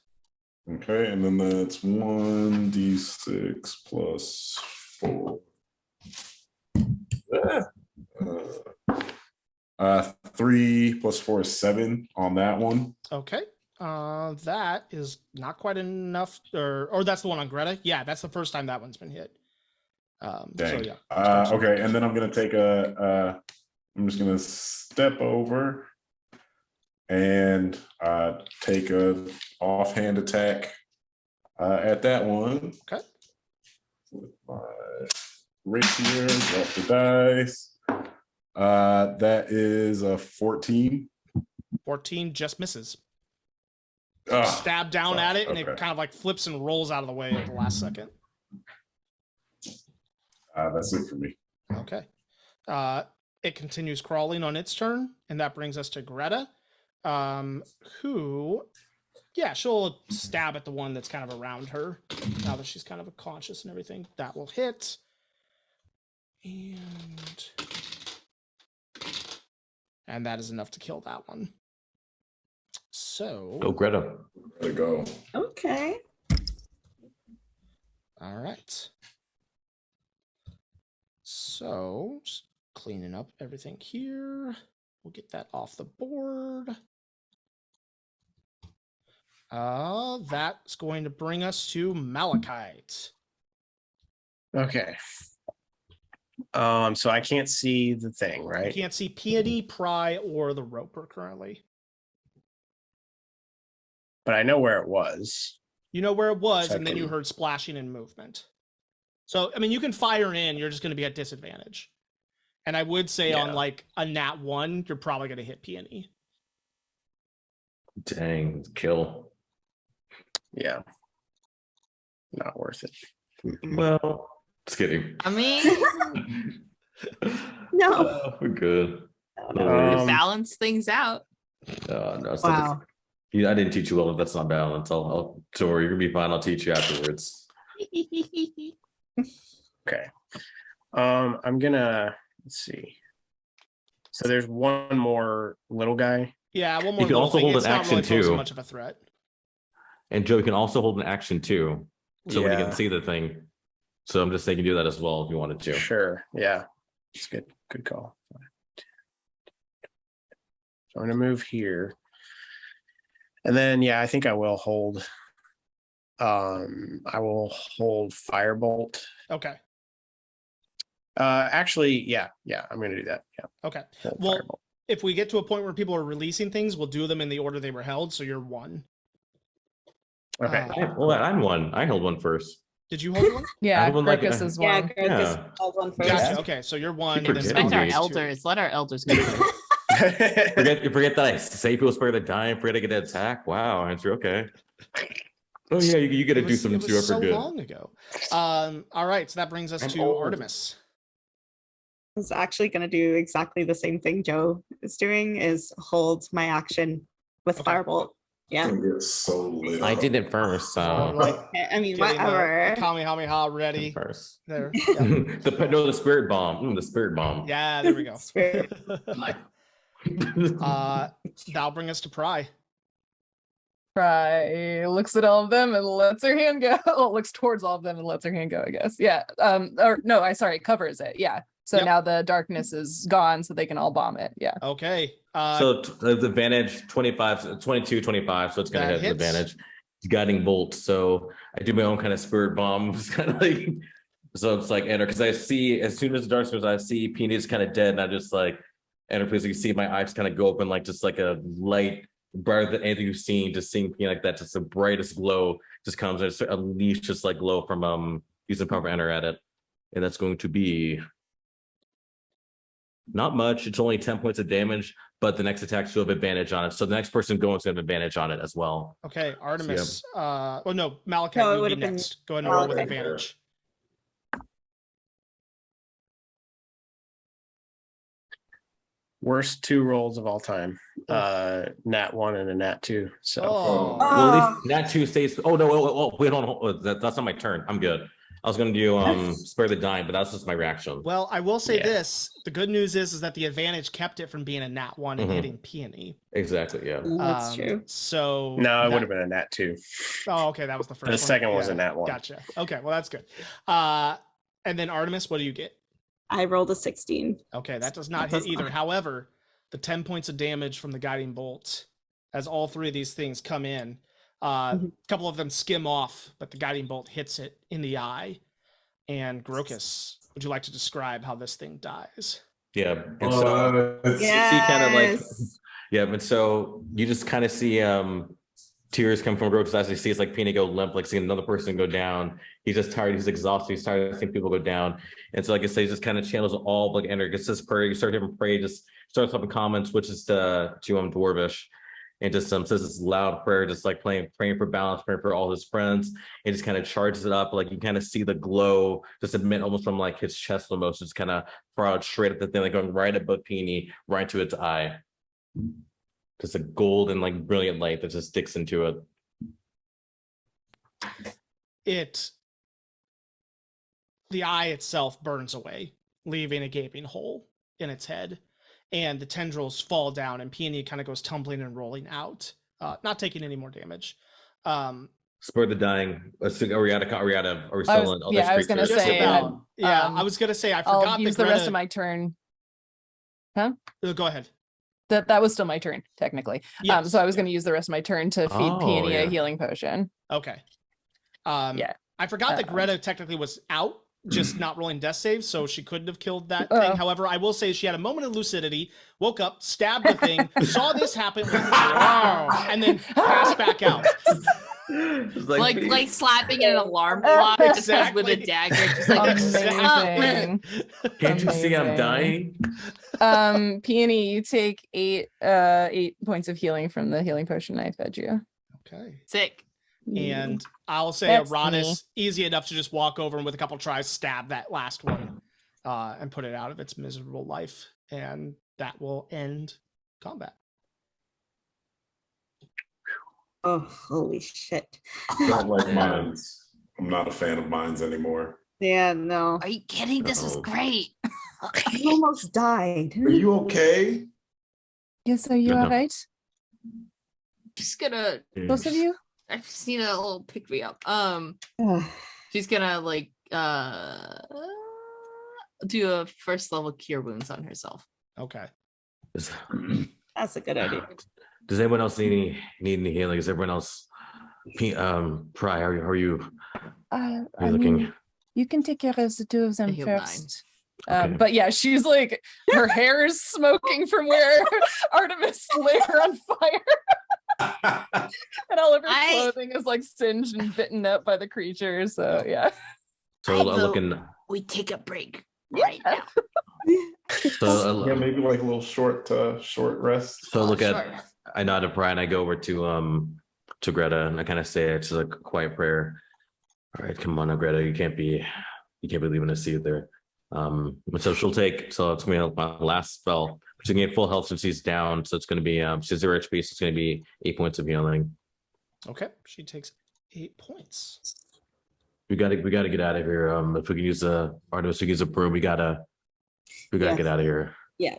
Okay, and then that's 1d6 plus 4. 3 plus 4 is 7 on that one. Okay. That is not quite enough, or that's the one on Greta. Yeah, that's the first time that one's been hit. So Dang. yeah. Okay, and then I'm gonna take I'm just gonna step over and take a offhand attack at that one. Okay. With my rapier, drop the dice. That is a 14. 14 just misses. Ah, Stab down at it, and it okay. kind of like flips and rolls out of the way at the last second. That's it for me. Okay. It continues crawling on its turn, and that brings us to Greta, who, yeah, she'll stab at the one that's kind of around her now that she's kind of conscious and everything. That will hit. And that is enough to kill that one. So, Oh, Greta. There you go. Okay. all right. So, just cleaning up everything here. We'll get that off the board. That's going to bring us to Malachite. Okay. So I can't see the thing, You right? can't see Peony, Pry, or the Roper currently. But I know where it was. You know where it was, So I and then you can- heard splashing and movement. So, I mean, you can fire in, you're just going to be at disadvantage. And I would say on Yeah. like a nat 1, you're probably going to hit Peony. Dang, kill. Yeah. Not worth it. Well, just kidding. I mean, No. We're good. No Um, worries. balance things out. No, it's Wow. I didn't teach you well. If that's not balance, I'll don't worry, you're gonna be fine. I'll teach you afterwards. Okay. I'm gonna let's see. So there's one more little guy. Yeah, one more You can little also thing. hold It's an not action really posing too. much of a threat. And Joe, you can also hold an action too. So when you Yeah. can see the thing. So I'm just saying you can do that as well if you wanted to. Sure. Yeah. It's good. Good call. So I'm gonna move here. And then yeah, I think I will hold Firebolt. Okay. Actually, yeah, I'm gonna do that. Yeah. Okay. Hold Well, Firebolt. if we get to a point where people are releasing things, we'll do them in the order they were held. So you're 1. Okay. I'm one. I held one first. Did you hold one? Yeah, would like Crocus a- is Yeah, one. Crocus Yeah. held one first. Gotcha. Okay, so you're 1. Keep And then forgetting Respect our me. Malachite's 2. elders. Let our elders go. You forget that I say people spare the dying, forget I get an attack. Wow, answer okay. Oh yeah, you get to It do was- something it too. I was so forget. long ago. All right, so that brings us I'm to old. Artemis. I was actually going to do exactly the same thing Joe is doing, is hold my action with Okay. Firebolt. Yeah. Gonna get so lit I up. did it first, so Like I mean, getting the whatever. Kamehameha ready. first. There. Yeah. The spirit bomb. The spirit bomb. Yeah, there we go. Spirit. That'll bring us to Pry. Pry looks at all of them and lets her hand go. Well, looks towards all of them and lets her hand go, I guess. Yeah. Or no, sorry, covers it. Yeah. So Yep. now the darkness is gone, so they can all bomb it. Yeah. Okay. So the advantage 25, 22, 25. So it's gonna That hit the hits. advantage. Guiding bolt. So I do my own kind of spirit bomb. It's kind of like so it's like enter because I see as soon as the darkness I see Peony's kind of dead, and I just like enter please. You can see my eyes kind of go open like just like a light brighter than anything you've seen. Just seeing Peony like that, just the brightest glow just comes. There's a leash just like glow from using power enter at it, and that's going to be not much. It's only 10 points of damage, but the next attack still have advantage on it. So the next person going to have advantage on it as well. Okay, Artemis. Oh no, Malachite, No, it you would be would've been next. Go ahead and roll with Malachite. advantage. Worst 2 rolls of all time. Nat 1 and a Nat 2. So Oh. Well, at least Nat 2 stays. Oh no, wait, hold on. That's not my turn. I'm good. I was gonna do spare the dying, but that's just my reaction. Well, I will say Yeah. this. The good news is that the advantage kept it from being a nat 1 and Mhm. hitting Peony. Exactly, yeah. That's true. So no, it that- would have been a Nat 2. Oh, okay, that was the first one. The second was a Yeah, Nat 1. Gotcha. Okay, well that's good. And then Artemis, what do you get? I rolled a 16. Okay, that does not That hit does either. not. However, the 10 points of damage from the guiding bolt, as all 3 of these things come in, a couple of them skim off, but the guiding bolt hits it in the eye. And Grokus, would you like to describe how this thing dies? Yeah. And so Yeah. see kind of like yeah, and so you just kind of see tears come from Grokus as he sees like Peanut go limp, like seeing another person go down. He's just tired, he's exhausted, he's tired of seeing people go down. And so like I say, he just kind of channels all like energy, gets this prayer, you start hearing pray, just starts up in comments, switches to Dwarvish. And just says this loud prayer, just like praying for balance, praying for all his friends. It just kind of charges it up, like you kind of see the glow, just emit almost from like his chest almost, just kind of far out straight at the thing, like going right above Peony, right to its eye. Just a golden, like brilliant light that just sticks into it. The eye itself burns away, leaving a gaping hole in its head. And the tendrils fall down, and Peony kind of goes tumbling and rolling out, not taking any more damage. Spare the dying. Are we still in other I was gonna creatures? say, I was gonna say I forgot I'll use that the rest Greta- of my turn. Go ahead. That was still my turn, technically. Yes, So I was going to use the rest of my turn to feed Oh, Peony a yeah. healing potion. Okay. Yeah. I forgot that Greta technically was out, just not rolling death saves, so she couldn't have killed that thing. However, I will say she had a moment of lucidity, woke up, stabbed the thing, saw this happen, wow, and then passed back out. It's Like slapping an alarm clock just with a Exactly. dagger. Just like Amazing. can't you see I'm Amazing. dying? Peony, you take 8 points of healing from the healing potion I fed you. Okay. sick. And I'll say That's Aronis, easy enough to just walk over and with a couple tries stab that last one and put it out of its miserable life. And that will end combat. Oh, holy shit. I don't like mines. I'm not a fan of mines anymore. Yeah, no. Are you kidding? This is Oh. great. I almost died. Are you okay? Yes, are you No. all right? She's gonna. Both of you? I just need a little pick me up. Ugh. She's gonna like do a first level cure wounds on herself. Okay. That's a good idea. Does anyone else need any healing? Is everyone else Pry, how are you I looking? mean, you can take care of the 2 of them healed 9. first. Okay. But yeah, she's like, her hair is smoking from where Artemis lit her on fire. And all of her clothing is like singed and bitten up by the creature. So yeah. So I'm looking. We take a break right now. So Yeah, maybe like a little short rest. So look Sure. at. I nod to Pry and I go over to Greta and I kind of say it's just a quiet prayer. All right, come on now, Greta. You can't be leaving us either. So she'll take. So it's gonna be my last spell. She's gonna get full health since she's down. So it's gonna be she's 0 HP. So it's gonna be 8 points of healing. Okay. She takes 8 points. We gotta get out of here. If we can use Artemis, we can use a broom. We gotta Yes. get out of here. Yeah.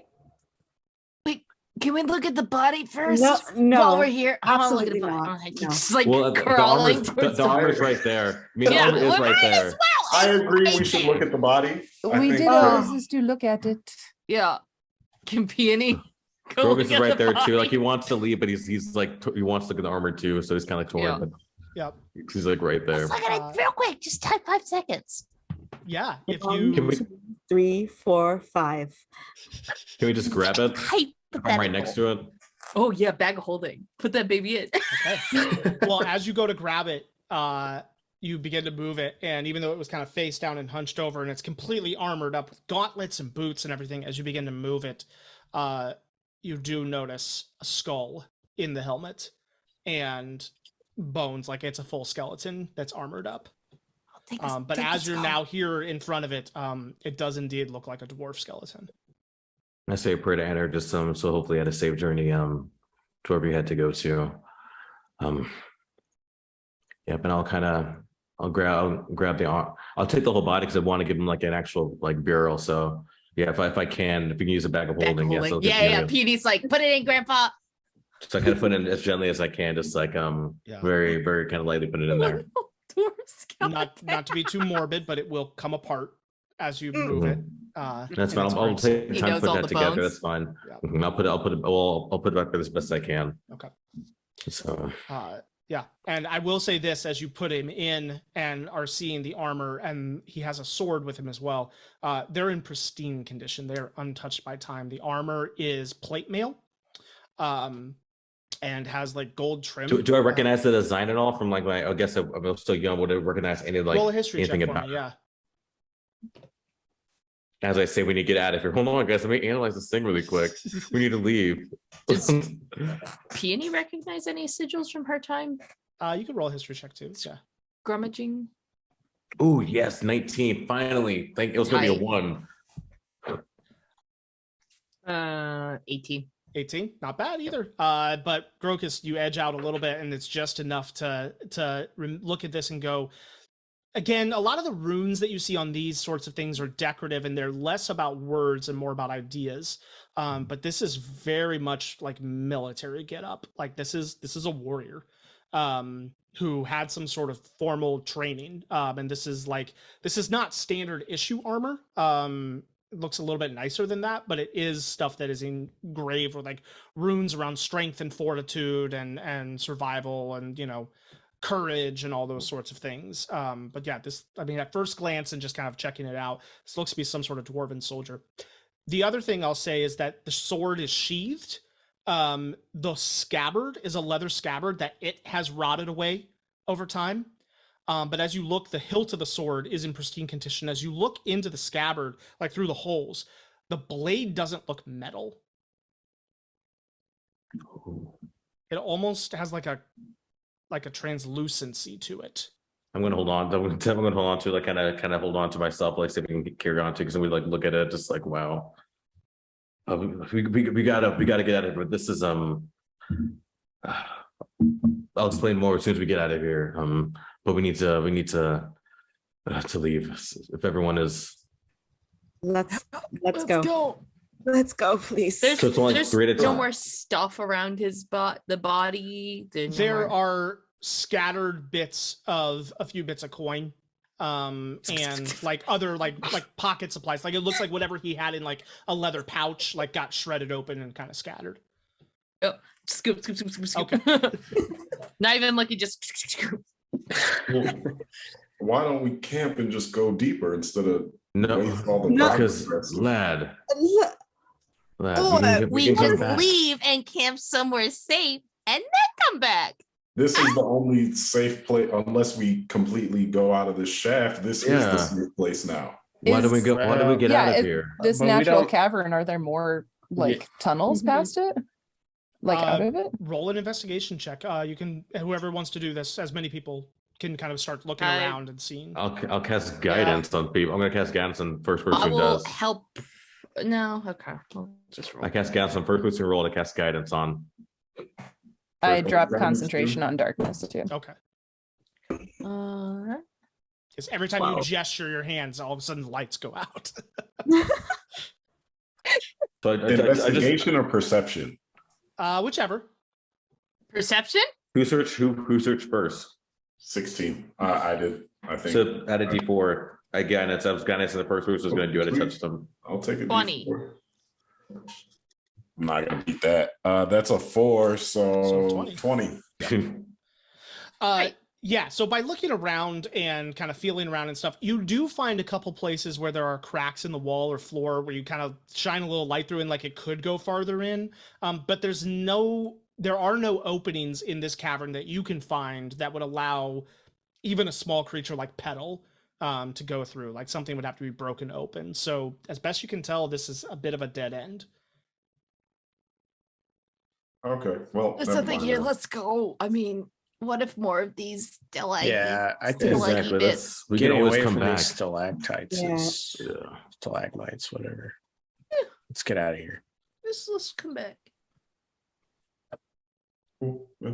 Can we look at the body first? No, While we're here, I want to look at the absolutely body. not. Oh, No. Just like Well, crawling the towards armor's the right there. I mean, Yeah, the armor is well, right might as there. I agree. Right We should there. look at the body. I We think did that- all this to look at it. Yeah. Can Peony go Grogus look is at right the there too. Like body? he wants to leave, but he's like he wants to look at the armor too. So he's kind of like torn. Yeah. But Yep. he's like right there. Let's look at it real quick. Just take 5 seconds. Yeah. If One, you Can we- 2, 3, 4, 5. Can we just grab it? I'm right next to it. Oh yeah, bag of holding. Put that baby in. Okay. Well, as you go to grab it, you begin to move it, and even though it was kind of face down and hunched over, and it's completely armored up with gauntlets and boots and everything, as you begin to move it, you do notice a skull in the helmet and bones, like it's a full skeleton that's armored up. But as you're now here in front of it, it does indeed look like a dwarf skeleton. I say a prayer to enter just so hopefully had a safe journey to wherever you had to go to. Yeah, but I'll grab the arm. I'll take the whole body because I want to give him like an actual like burial. So yeah, if I can, if we can use a bag of holding, yes, I'll Yeah, yeah. Petey's like, put it in, Grandpa. So I kind of put it in as gently as I can, just like very, very kind of lightly put it in there. Not to be too morbid, but it will come apart as you move it. That's fine. I'll take the time to put that together. That's fine. Yeah. I'll put it back as best I can. Okay. So yeah, and I will say this: as you put him in and are seeing the armor, and he has a sword with him as well. They're in pristine condition. They're untouched by time. The armor is plate mail, and has like gold trim. Do I recognize the design at all from like my? I guess I'm still young. Would I recognize any like roll a history anything check about? for me, yeah. As I say, we need to get out of here. Hold on, guys. Let me analyze this thing really quick. We need to leave. Does Peony recognize any sigils from her time? You can roll a history check too. Yeah. Grummaging. Oh yes, 19. Finally, it was gonna be a 1. 18. 18, not bad either. But Grokus, you edge out a little bit, and it's just enough to look at this and go. Again, a lot of the runes that you see on these sorts of things are decorative, and they're less about words and more about ideas. But this is very much like military getup. Like this is a warrior who had some sort of formal training. And this is not standard issue armor. It looks a little bit nicer than that, but it is stuff that is engraved with like runes around strength and fortitude and survival and courage and all those sorts of things. But yeah, at first glance and just kind of checking it out, this looks to be some sort of dwarven soldier. The other thing I'll say is that the sword is sheathed. The scabbard is a leather scabbard that it has rotted away over time. But as you look, the hilt of the sword is in pristine condition. As you look into the scabbard, like through the holes, the blade doesn't look metal. It almost has like a translucency to it. I'm gonna hold on. I'm gonna hold on to like kind of hold on to myself, like see if we can carry on to because we like look at it just like wow. We gotta get out of here. This is I'll explain more as soon as we get out of here. But we need to leave. If everyone is, let's go. Let's go, please. There's, So it's only there's 3 at a no time. more stuff around the body. There are scattered bits of a few bits of coin, and like other like pocket supplies. Like it looks like whatever he had in like a leather pouch, like got shredded open and kind of scattered. Oh, scoop. Okay. Not even like you just. Why don't we camp and just go deeper instead of waste all the because lad, we can come just back. leave and camp somewhere safe and then come back. This is the only safe place unless we completely go out of the shaft. This is the safe place now. Why do we get out of here? This But we natural don't- cavern, are there more like tunnels past it? Like out of it? Roll an investigation check. You can, whoever wants to do this, as many people can kind of start looking around and seeing. I'll cast guidance on people. I'm gonna cast guidance on first person I who will does. help. No, okay. We'll just roll. I cast guidance on first person who roll to cast guidance on. I First drop one, concentration on darkness too. Okay. Uh, Because every time you gesture your hands, all of a sudden the lights go out. So I just Investigation or perception? Whichever. perception? who searched first? 16. I did. I think. So add a D4 again. I was guidance in the first person was going to do it. I touched them. I'll take a 20. D4. I'm not gonna beat that. That's a 4, so So 20. Yeah, so by looking around and kind of feeling around and stuff, you do find a couple places where there are cracks in the wall or floor where you kind of shine a little light through and like it could go farther in. But there are no openings in this cavern that you can find that would allow even a small creature like Podell to go through. Like something would have to be broken open. So as best you can tell, this is a bit of a dead end. Okay, well. There's never something mind here. then. Let's go. I mean, what if more of these stalagmites? Yeah, I think Exactly. bits. We can getting always away come from back. these stalactites, Yeah. is, stalagmites, whatever. Let's get out of here. Let's come back. Cool. Yeah.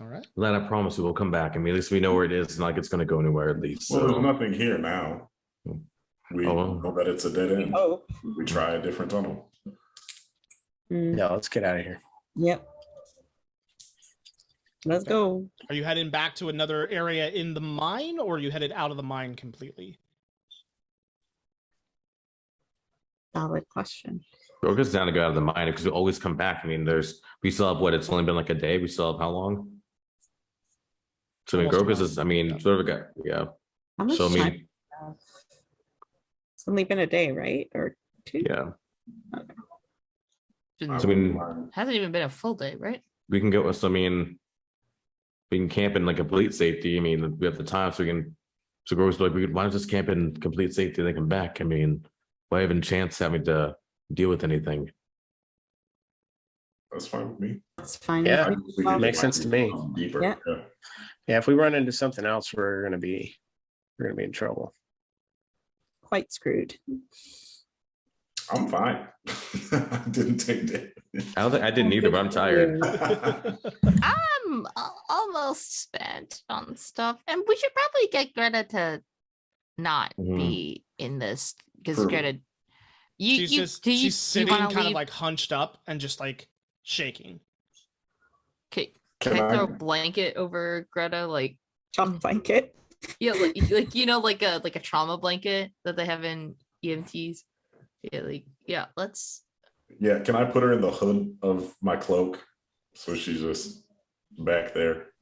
All right. Then I promise we will come back. I mean, at least we know where it is. It's not like it's going to go anywhere at least. Well, So. there's nothing here now. We Oh. know that it's a dead end. Oh, We try a different tunnel. Yeah, let's get out of here. yep. Let's go. Are you heading back to another area in the mine, or are you headed out of the mine completely? Valid question. Broca's down to go out of the mine because we always come back. I mean, we still have what? It's only been like a day. We still have how long? So I mean, Almost a Groka's month, is. I mean, yeah. sort of a guy. Yeah. How much So I time? mean, do we have? It's only been a day, right? Or two? yeah. Didn't- So I mean, Hasn't even been a full day, right? we can go. So I mean, we can camp in like complete safety. I mean, we have the time, so we can. So Groka's like, why not just camp in complete safety and then come back? I mean, why even chance having to deal with anything? That's fine with me. It's fine. Yeah. with me. We can Makes get sense to me. Deeper. Yeah. Yeah. Yeah, if we run into something else, we're gonna be in trouble. Quite screwed. I'm fine. I didn't take that. I don't think I didn't either, but I'm tired. I'm almost spent on stuff, and we should probably get Greta to not Mhm. be in this because True. Greta, you She's do you, she's sitting wanna kind of leave? like hunched up and just like shaking. Okay, Can can I throw I- a blanket over Greta? Like, Chalk blanket. yeah, like like a trauma blanket that they have in EMTs. Yeah, let's. Yeah, can I put her in the hood of my cloak so she's just back there?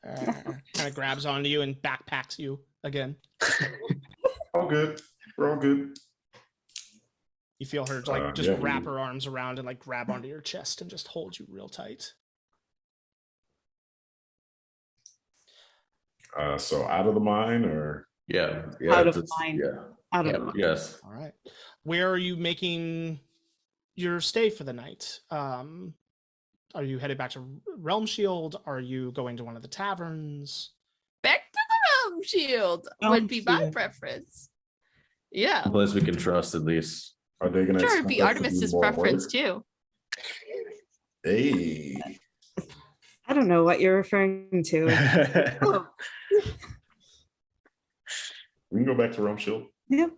Kind of grabs onto you and backpacks you again. All good. We're all good. You feel her like just Yeah, wrap we- her arms around and like grab onto your chest and just hold you real tight. So out of the mine or Yeah. Out of it's- mine. Yeah. Out of Yep. the mine. Yes. All right. Where are you making your stay for the night? Are you headed back to Realm Shield? Are you going to one of the taverns? Back to the Realm Shield would be my Shield. preference. Yeah, A place we can trust at least. are they gonna sure. expect It'd be us to do Artemis's more preference work? too. Hey. I don't know what you're referring to. Oh, We can go back to Rome Shield. yep.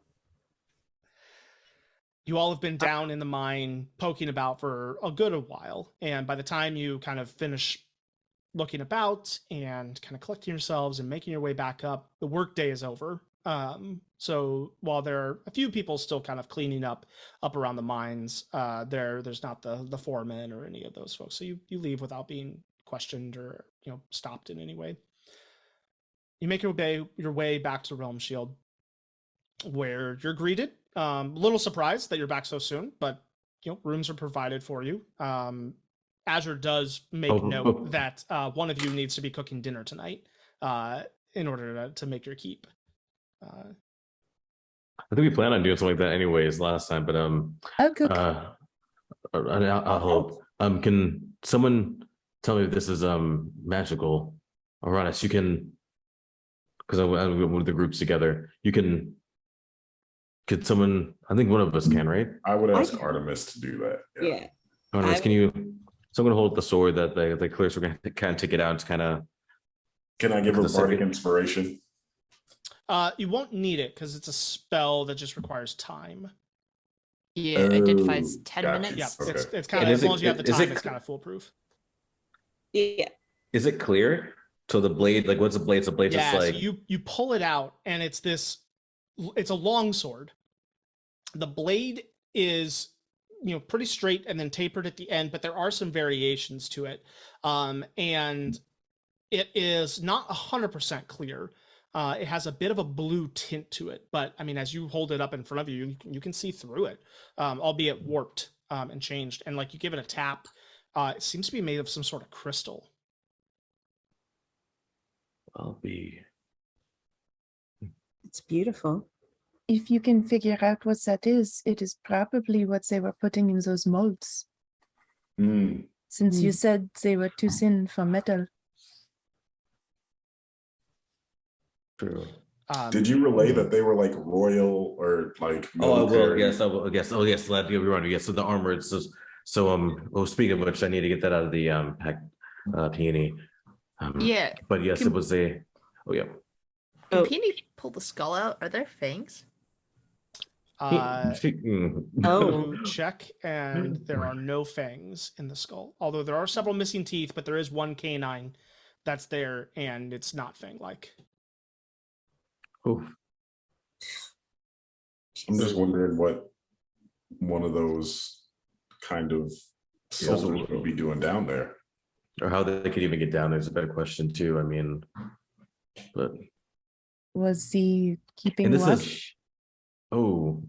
You all have been down in the mine poking about for a good while, and by the time you kind of finish looking about and kind of collecting yourselves and making your way back up, the workday is over. So while there are a few people still kind of cleaning up around the mines, there's not the foremen or any of those folks. So you leave without being questioned or stopped in any way. You make your way back to Realm Shield, where you're greeted. A little surprised that you're back so soon, but rooms are provided for you. Azure does make note that one of you needs to be cooking dinner tonight in order to make your keep. I think we plan on doing something like that anyways last time, but I'll cook. I'll hope. Can someone tell me if this is magical? Or honest, you can, because I went with the groups together. You can. Could someone? I think one of us can, right? I would I ask can. Artemis to do that. Yeah. Artemis, I can you? So I'm gonna hold the sword that the clears. We're gonna kind of take it out and kind of. Can I give her The second- bardic inspiration? You won't need it because it's a spell that just requires time. Yeah, it identifies Oh, 10 gotcha. minutes. Yeah, Okay. it's kind And of is as long it- as you have the is time, it- it's kind of foolproof. Yeah. Is it clear? So the blade, like, what's a blade? It's a blade Yeah, just like. so you pull it out, and it's a long sword. The blade is pretty straight and then tapered at the end, but there are some variations to it, and it is not 100% clear. It has a bit of a blue tint to it, but I mean, as you hold it up in front of you, you can see through it, albeit warped and changed. And like you give it a tap, it seems to be made of some sort of crystal. I'll be. It's beautiful. If you can figure out what that is, it is probably what they were putting in those molds. Mm. Since you Mm. said they were too thin for metal. True. Did you relay that they were like royal or like Oh, I will. military? Yes, I will. Yes. Oh, yes. Let you run. Yes. So the armor. It's just, so well, speaking of which, I need to get that out of the pack peony. Yeah. But yes, it was a. Oh yeah. Can Oh. Peony pull the skull out? Are there fangs? Oh. You check, and there are no fangs in the skull. Although there are several missing teeth, but there is one canine that's there, and it's not fang-like. Oof. I'm just wondering what one of those kind of soldiers would be doing down there. Or how they could even get down there is a better question too. I mean, but Was he keeping And this is- watch? oh.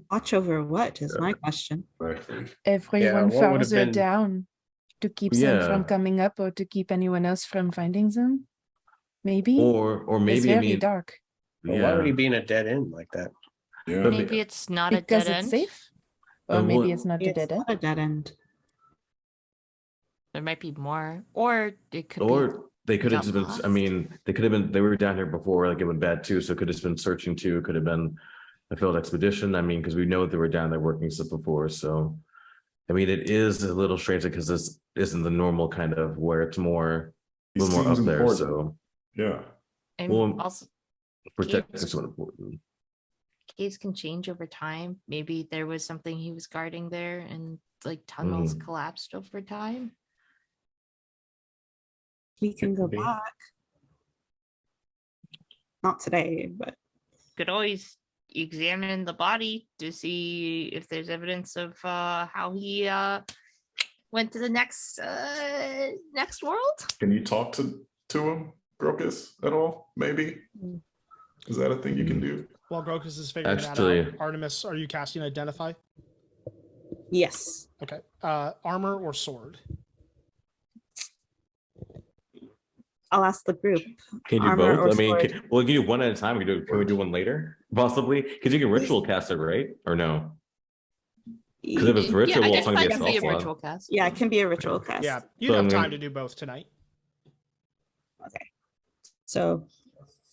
Watch over what is my question. Exactly. Everyone what would have farther been- down to keep them from Yeah. coming up or to keep anyone else from finding them? Maybe? Or It's maybe I very mean, dark. Well, why would he yeah. be in a dead end like that? Yeah. But- Maybe it's not a Because dead it's end. safe? Or maybe well, it's not a It's dead end? not a dead end. There might be more, or it could be. Or they could have got just been. I lost. mean, they could have been. They were down here before, like it went bad too. So it could have been searching too. It could have been a failed expedition. I mean, because we know they were down there working stuff before. So, I mean, it is a little strange because this isn't the normal kind of where it's more a He little more up seems there. important. So Yeah. And well, also, protect is so important. caves can change over time. Maybe there was something he was guarding there, and like tunnels collapsed over time. We can go Could be. back. Not today, but Could always examine the body to see if there's evidence of how he went to the next world. Can you talk to him, Grokus, at all? Maybe. Is that a thing you can do? While Grokus is figuring that Actually- out, Artemis, are you casting Identify? yes. Okay. Armor or sword? I'll ask the group. Can you do Armor both? or I mean, sword? can we do one at a time? Can we do one later? Possibly, because you can ritual cast it, right? Or no? Because if it's ritual, yeah, well, it's Identify gonna be a can be a self-log. ritual cast. Yeah, it can be a ritual cast. Yeah, you'd So have I'm time gonna- to do both tonight. So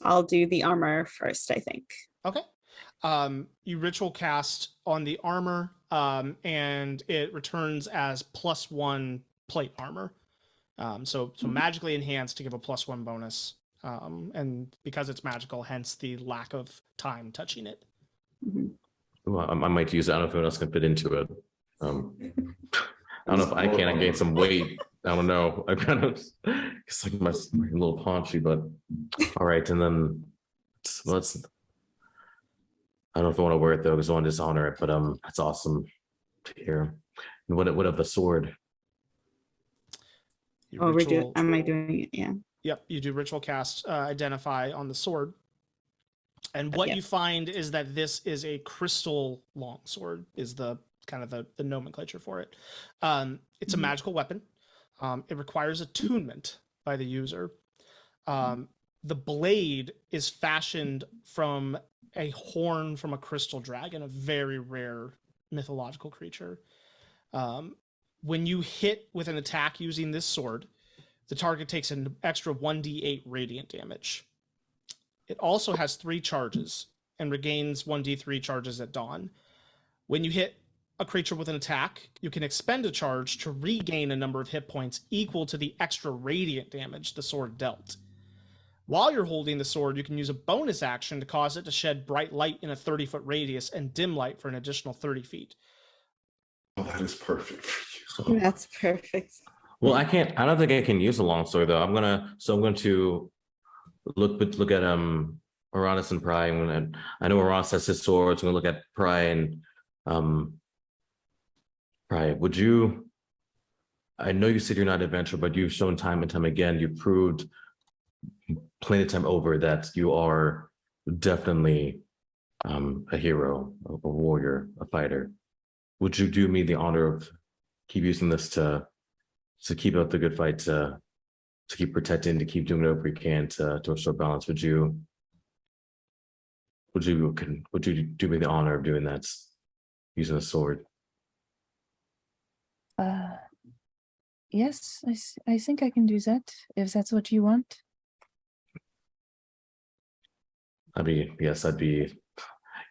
I'll do the armor first, I think. Okay. You ritual cast on the armor, and it returns as +1 plate armor. So magically enhanced to give a +1 bonus. And because it's magical, hence the lack of time touching it. Mhm. Well, I might use it. I don't know if anyone else can fit into it. I don't know if I can. I gain some weight. I don't know. I kind of it's like my little paunchy, but all right. And then let's. I don't know if I want to wear it though, because I want to dishonor it. But that's awesome to hear. And what of the sword? You Oh, we're doing. ritual- Am I doing it? Yeah. Yep, you do ritual cast Identify on the sword. And what Yeah. you find is that this is a crystal longsword, is the kind of the nomenclature for it. It's a Mhm. magical weapon. It requires attunement by the user. The blade is fashioned from a horn from a crystal dragon, a very rare mythological creature. When you hit with an attack using this sword, the target takes an extra 1d8 radiant damage. It also has 3 charges and regains 1d3 charges at dawn. When you hit a creature with an attack, you can expend a charge to regain a number of hit points equal to the extra radiant damage the sword dealt. While you're holding the sword, you can use a bonus action to cause it to shed bright light in a 30-foot radius and dim light for an additional 30 feet. Oh, that is perfect for you. That's perfect. Well, I can't. I don't think I can use a long sword though. I'm going to look at Uranus and Pry. I know Uranus has his sword, so I'm gonna look at Pry and Pry. Would you? I know you said you're not an adventurer, but you've shown time and time again. You proved plenty of time over that you are definitely a hero, a warrior, a fighter. Would you do me the honor of keep using this to keep up the good fight, to keep protecting, to keep doing whatever you can to restore balance? Would you do me the honor of doing that using a sword? Yes, I think I can do that if that's what you want.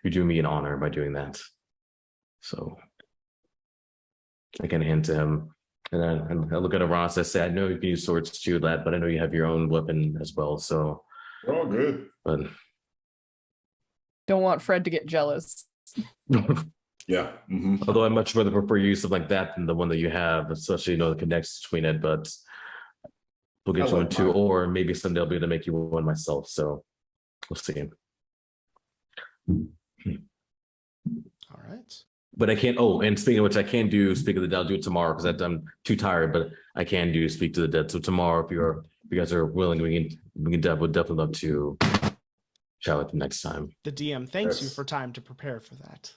You do me an honor by doing that. So I can hand to him, and I look at Ross. I say, I know you can use swords too, lad, but I know you have your own weapon as well. So We're all good. but Don't want Fred to get jealous. Yeah. Mhm. although I much rather prefer use of like that than the one that you have, especially the connects between it. But we'll get I you one like too, mine. or maybe someday I'll be able to make you one myself. So we'll see. All right. But I can't. Oh, and speaking of which, I can do speak of the dead. I'll do it tomorrow because I'm too tired. But I can do speak to the dead. So tomorrow, if you guys are willing, would definitely love to chat with them next time. The DM thanks you Yes. for time to prepare for that.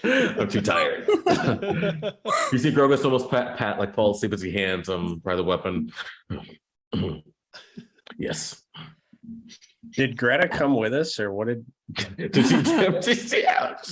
I'm too tired. You see Grogus almost pat like fall asleep as he hands by the weapon. Yes. Did Greta come with us, or what did?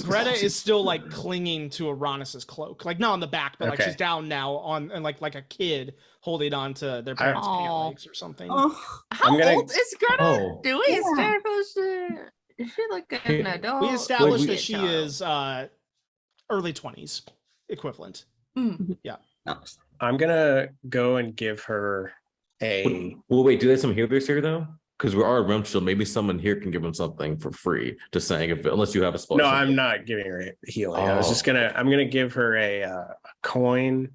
Greta is still like clinging to Aranis's cloak, like not on the back, but like Okay. she's down now on and like a kid holding on to their parents' pant Aw. legs or something. Oh, How I'm gonna- old is Greta? Oh. Do we Yeah. establish is she like an adult? We established we- that she is early 20s equivalent. Mm. no. I'm gonna go and give her a. Well, wait. Do they have some healers here though? Because we are a realm shield. Maybe someone here can give them something for free. Just saying, unless you have a spell. No, I'm not giving her healing. I was just Oh. I'm gonna give her a coin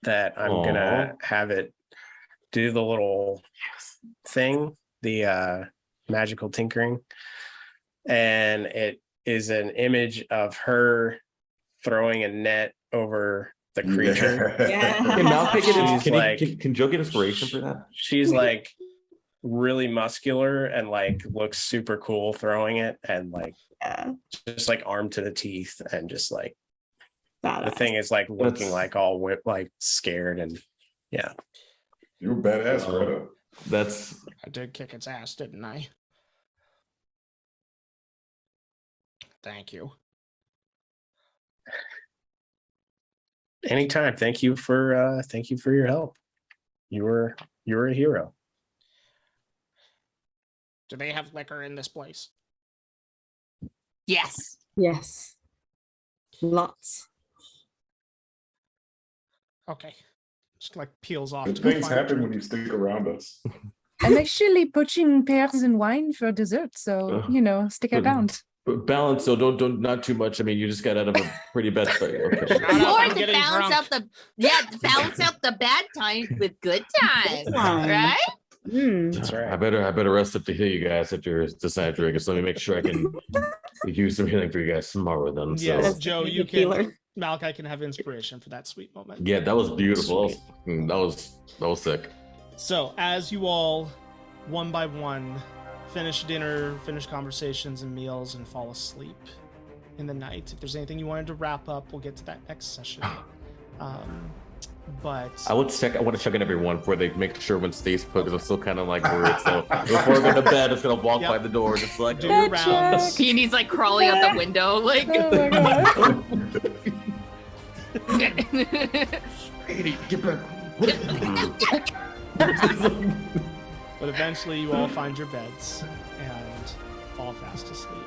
that I'm gonna have it do the little thing, the magical tinkering, and it is an image of her throwing a net over the creature. Yeah. Can Malphite get She's like- can Joe get inspiration for that? She's like really muscular and like looks super cool throwing it, and like Yeah. just like armed to the teeth, and just like the Badass. thing is like looking That's- like all whipped, like scared, and yeah. You were badass, Greta. That's I did kick its ass, didn't I? Thank you. Anytime. Thank you for your help. You were a hero. Do they have liquor in this place? Yes. Yes. Lots. Okay. Just like peels off. Good to go things find a happen when drink. you stick around us. I'm actually poaching pears and wine for dessert, so stick Good. around. but balance. So don't not too much. I mean, you just got out of a pretty bad fight. Okay. Shut up, Or I'm to getting balance drunk. out to balance out the bad times with good times, Fun. right? That's right. I better rest up to heal you guys after this night drink. So let me make sure I can use some healing for you guys tomorrow. Then. So Yes, Joe, Good you can. healer. Malachi can have inspiration for that sweet moment. yeah, that was beautiful. Sweet. That was sick. So, as you all, one by one, finish dinner, finish conversations and meals, and fall asleep in the night. If there's anything you wanted to wrap up, we'll get to that next session. But I want to check in everyone before they make sure when stays put, because I'm still kind of like worried. So before I go to bed, it's gonna walk Yep. by the door, just like do your Gotcha. rounds. Peony's like crawling out the window, like. Oh my god. get back. But eventually, you all find your beds and fall fast asleep.